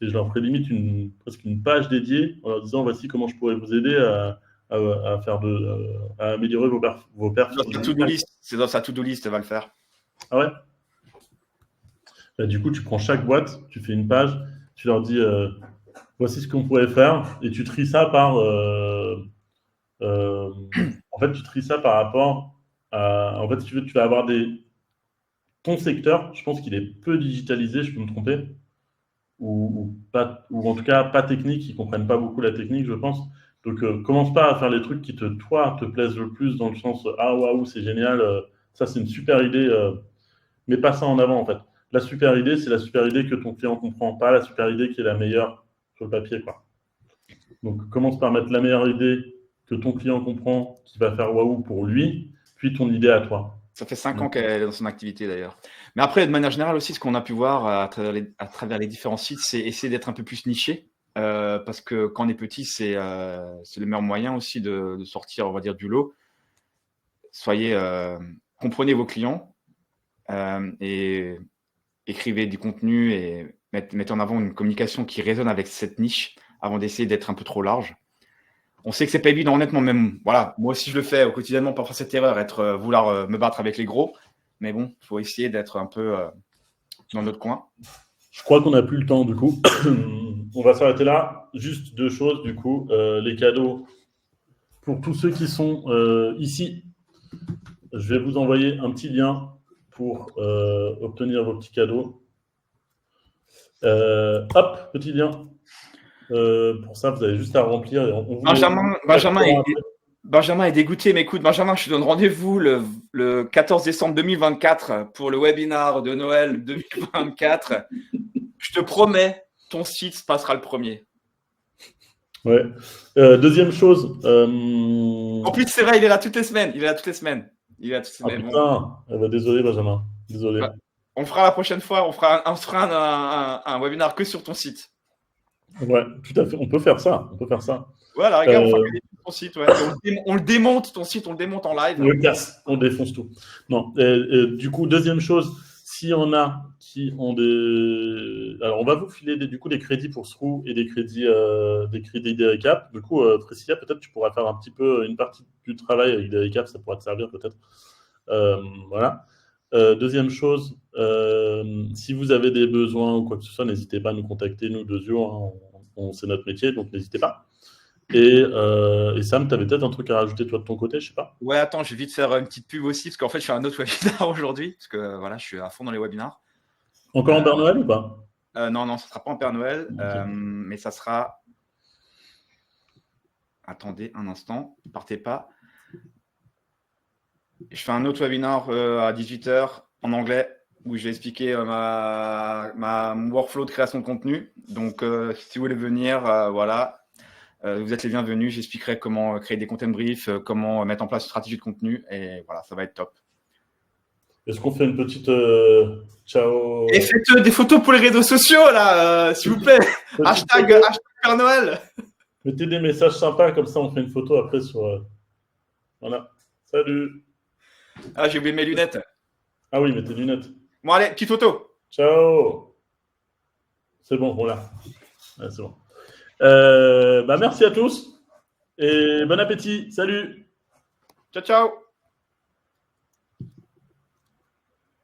Et je leur ferai limite presque une page dédiée en leur disant, voici comment je pourrais vous aider à améliorer vos perfs Dans sur sa le to-do digital. list, c'est dans sa to-do list, elle va le faire. Ah ouais. Bah, du coup, tu prends chaque boîte, tu fais une page, tu leur dis, voici ce qu'on pourrait faire, et tu tries ça euh, en fait, tu tries ça par rapport en fait, si tu veux, tu vas avoir ton secteur, je pense qu'il est peu digitalisé, je peux me tromper, pas, ou en tout cas pas technique, ils comprennent pas beaucoup la technique, je pense. Donc, commence pas à faire les trucs qui toi, te plaisent le plus dans le sens ah waouh, c'est génial, ça c'est une super idée, mais pas ça en avant en fait. La super idée, c'est la super idée que ton client comprend, pas la super idée qui est la meilleure sur le papier, quoi. Donc, commence par mettre la meilleure idée que ton client comprend, qui va faire waouh pour lui, puis ton idée à toi. Ça fait 5 ans qu'elle est dans son activité d'ailleurs. Mais après, de manière générale aussi, ce qu'on a pu voir à travers les différents sites, c'est essayer d'être un peu plus niché. Parce que quand on est petit, c'est le meilleur moyen aussi de sortir, on va dire, du lot. Soyez, comprenez vos clients et écrivez du contenu et mettez en avant une communication qui résonne avec cette niche avant d'essayer d'être un peu trop large. On sait que c'est pas évident, honnêtement, même. Voilà, moi aussi je le fais quotidiennement, parfois cette erreur, vouloir me battre avec les gros. Mais bon, il faut essayer d'être un peu dans notre coin. Je crois qu'on n'a plus le temps, du coup. On va s'arrêter là. Juste deux choses, du coup. Les cadeaux pour tous ceux qui sont ici. Je vais vous envoyer un petit lien pour obtenir vos petits cadeaux. Hop, petit lien. Pour ça, vous avez juste à remplir. Et on vous met Benjamin est dégoûté, mais écoute, Benjamin, je te donne rendez-vous le 14 décembre 2024 pour le webinar de Noël 2024. Je te promets, ton site passera le premier. Ouais. Deuxième chose. En plus, c'est vrai, il est là toutes les semaines. Il est là toutes les semaines. Ah Bon. putain, désolé Benjamin. Désolé. Bah, on le fera la prochaine fois. On fera un webinar que sur ton site. Ouais, tout à fait. On peut faire ça. On peut faire ça. Voilà, regarde, on fera que ton site. Ouais. On le démonte, ton site, on le démonte en live. On le casse, on défonce tout. Non. Du coup, deuxième chose, s'il y en a qui ont des. Alors, on va vous filer du coup des crédits pour SRU et des crédits des récaps. Du coup, Priscilla, peut-être tu pourras faire un petit peu une partie du travail avec des récaps, ça pourra te servir peut-être. Voilà. Deuxième chose, si vous avez des besoins ou quoi que ce soit, n'hésitez pas à nous contacter, nous, Dezio. Hein, c'est notre métier, donc n'hésitez pas. Et Sam, tu avais peut-être un truc à rajouter toi de ton côté, je sais pas. Ouais, attends, je vais vite faire une petite pub aussi, parce qu'en fait, je fais un autre webinar aujourd'hui, parce que voilà, je suis à fond dans les webinars. Encore en Père Noël ou pas? Non, ça ne sera pas en Père Noël, Okay. mais ça sera. Attendez un instant, ne partez pas. Je fais un autre webinar à 18h en anglais où je vais expliquer mon workflow de création de contenu. Donc, si vous voulez venir, voilà, vous êtes les bienvenus. J'expliquerai comment créer des content briefs, comment mettre en place une stratégie de contenu. Et voilà, ça va être top. Est-ce qu'on fait une petite ciao? Et faites des photos pour les réseaux sociaux, là, s'il vous plaît. hashtag Père Noël. Mettez des messages sympas, comme ça on fait une photo après sur. Voilà. Salut. Ah, j'ai oublié mes lunettes. Ah oui, mais tes lunettes. Bon, allez, petite photo. Ciao. C'est bon, voilà. Ouais, c'est bon. Merci à tous et bon appétit. Salut. Ciao, ciao.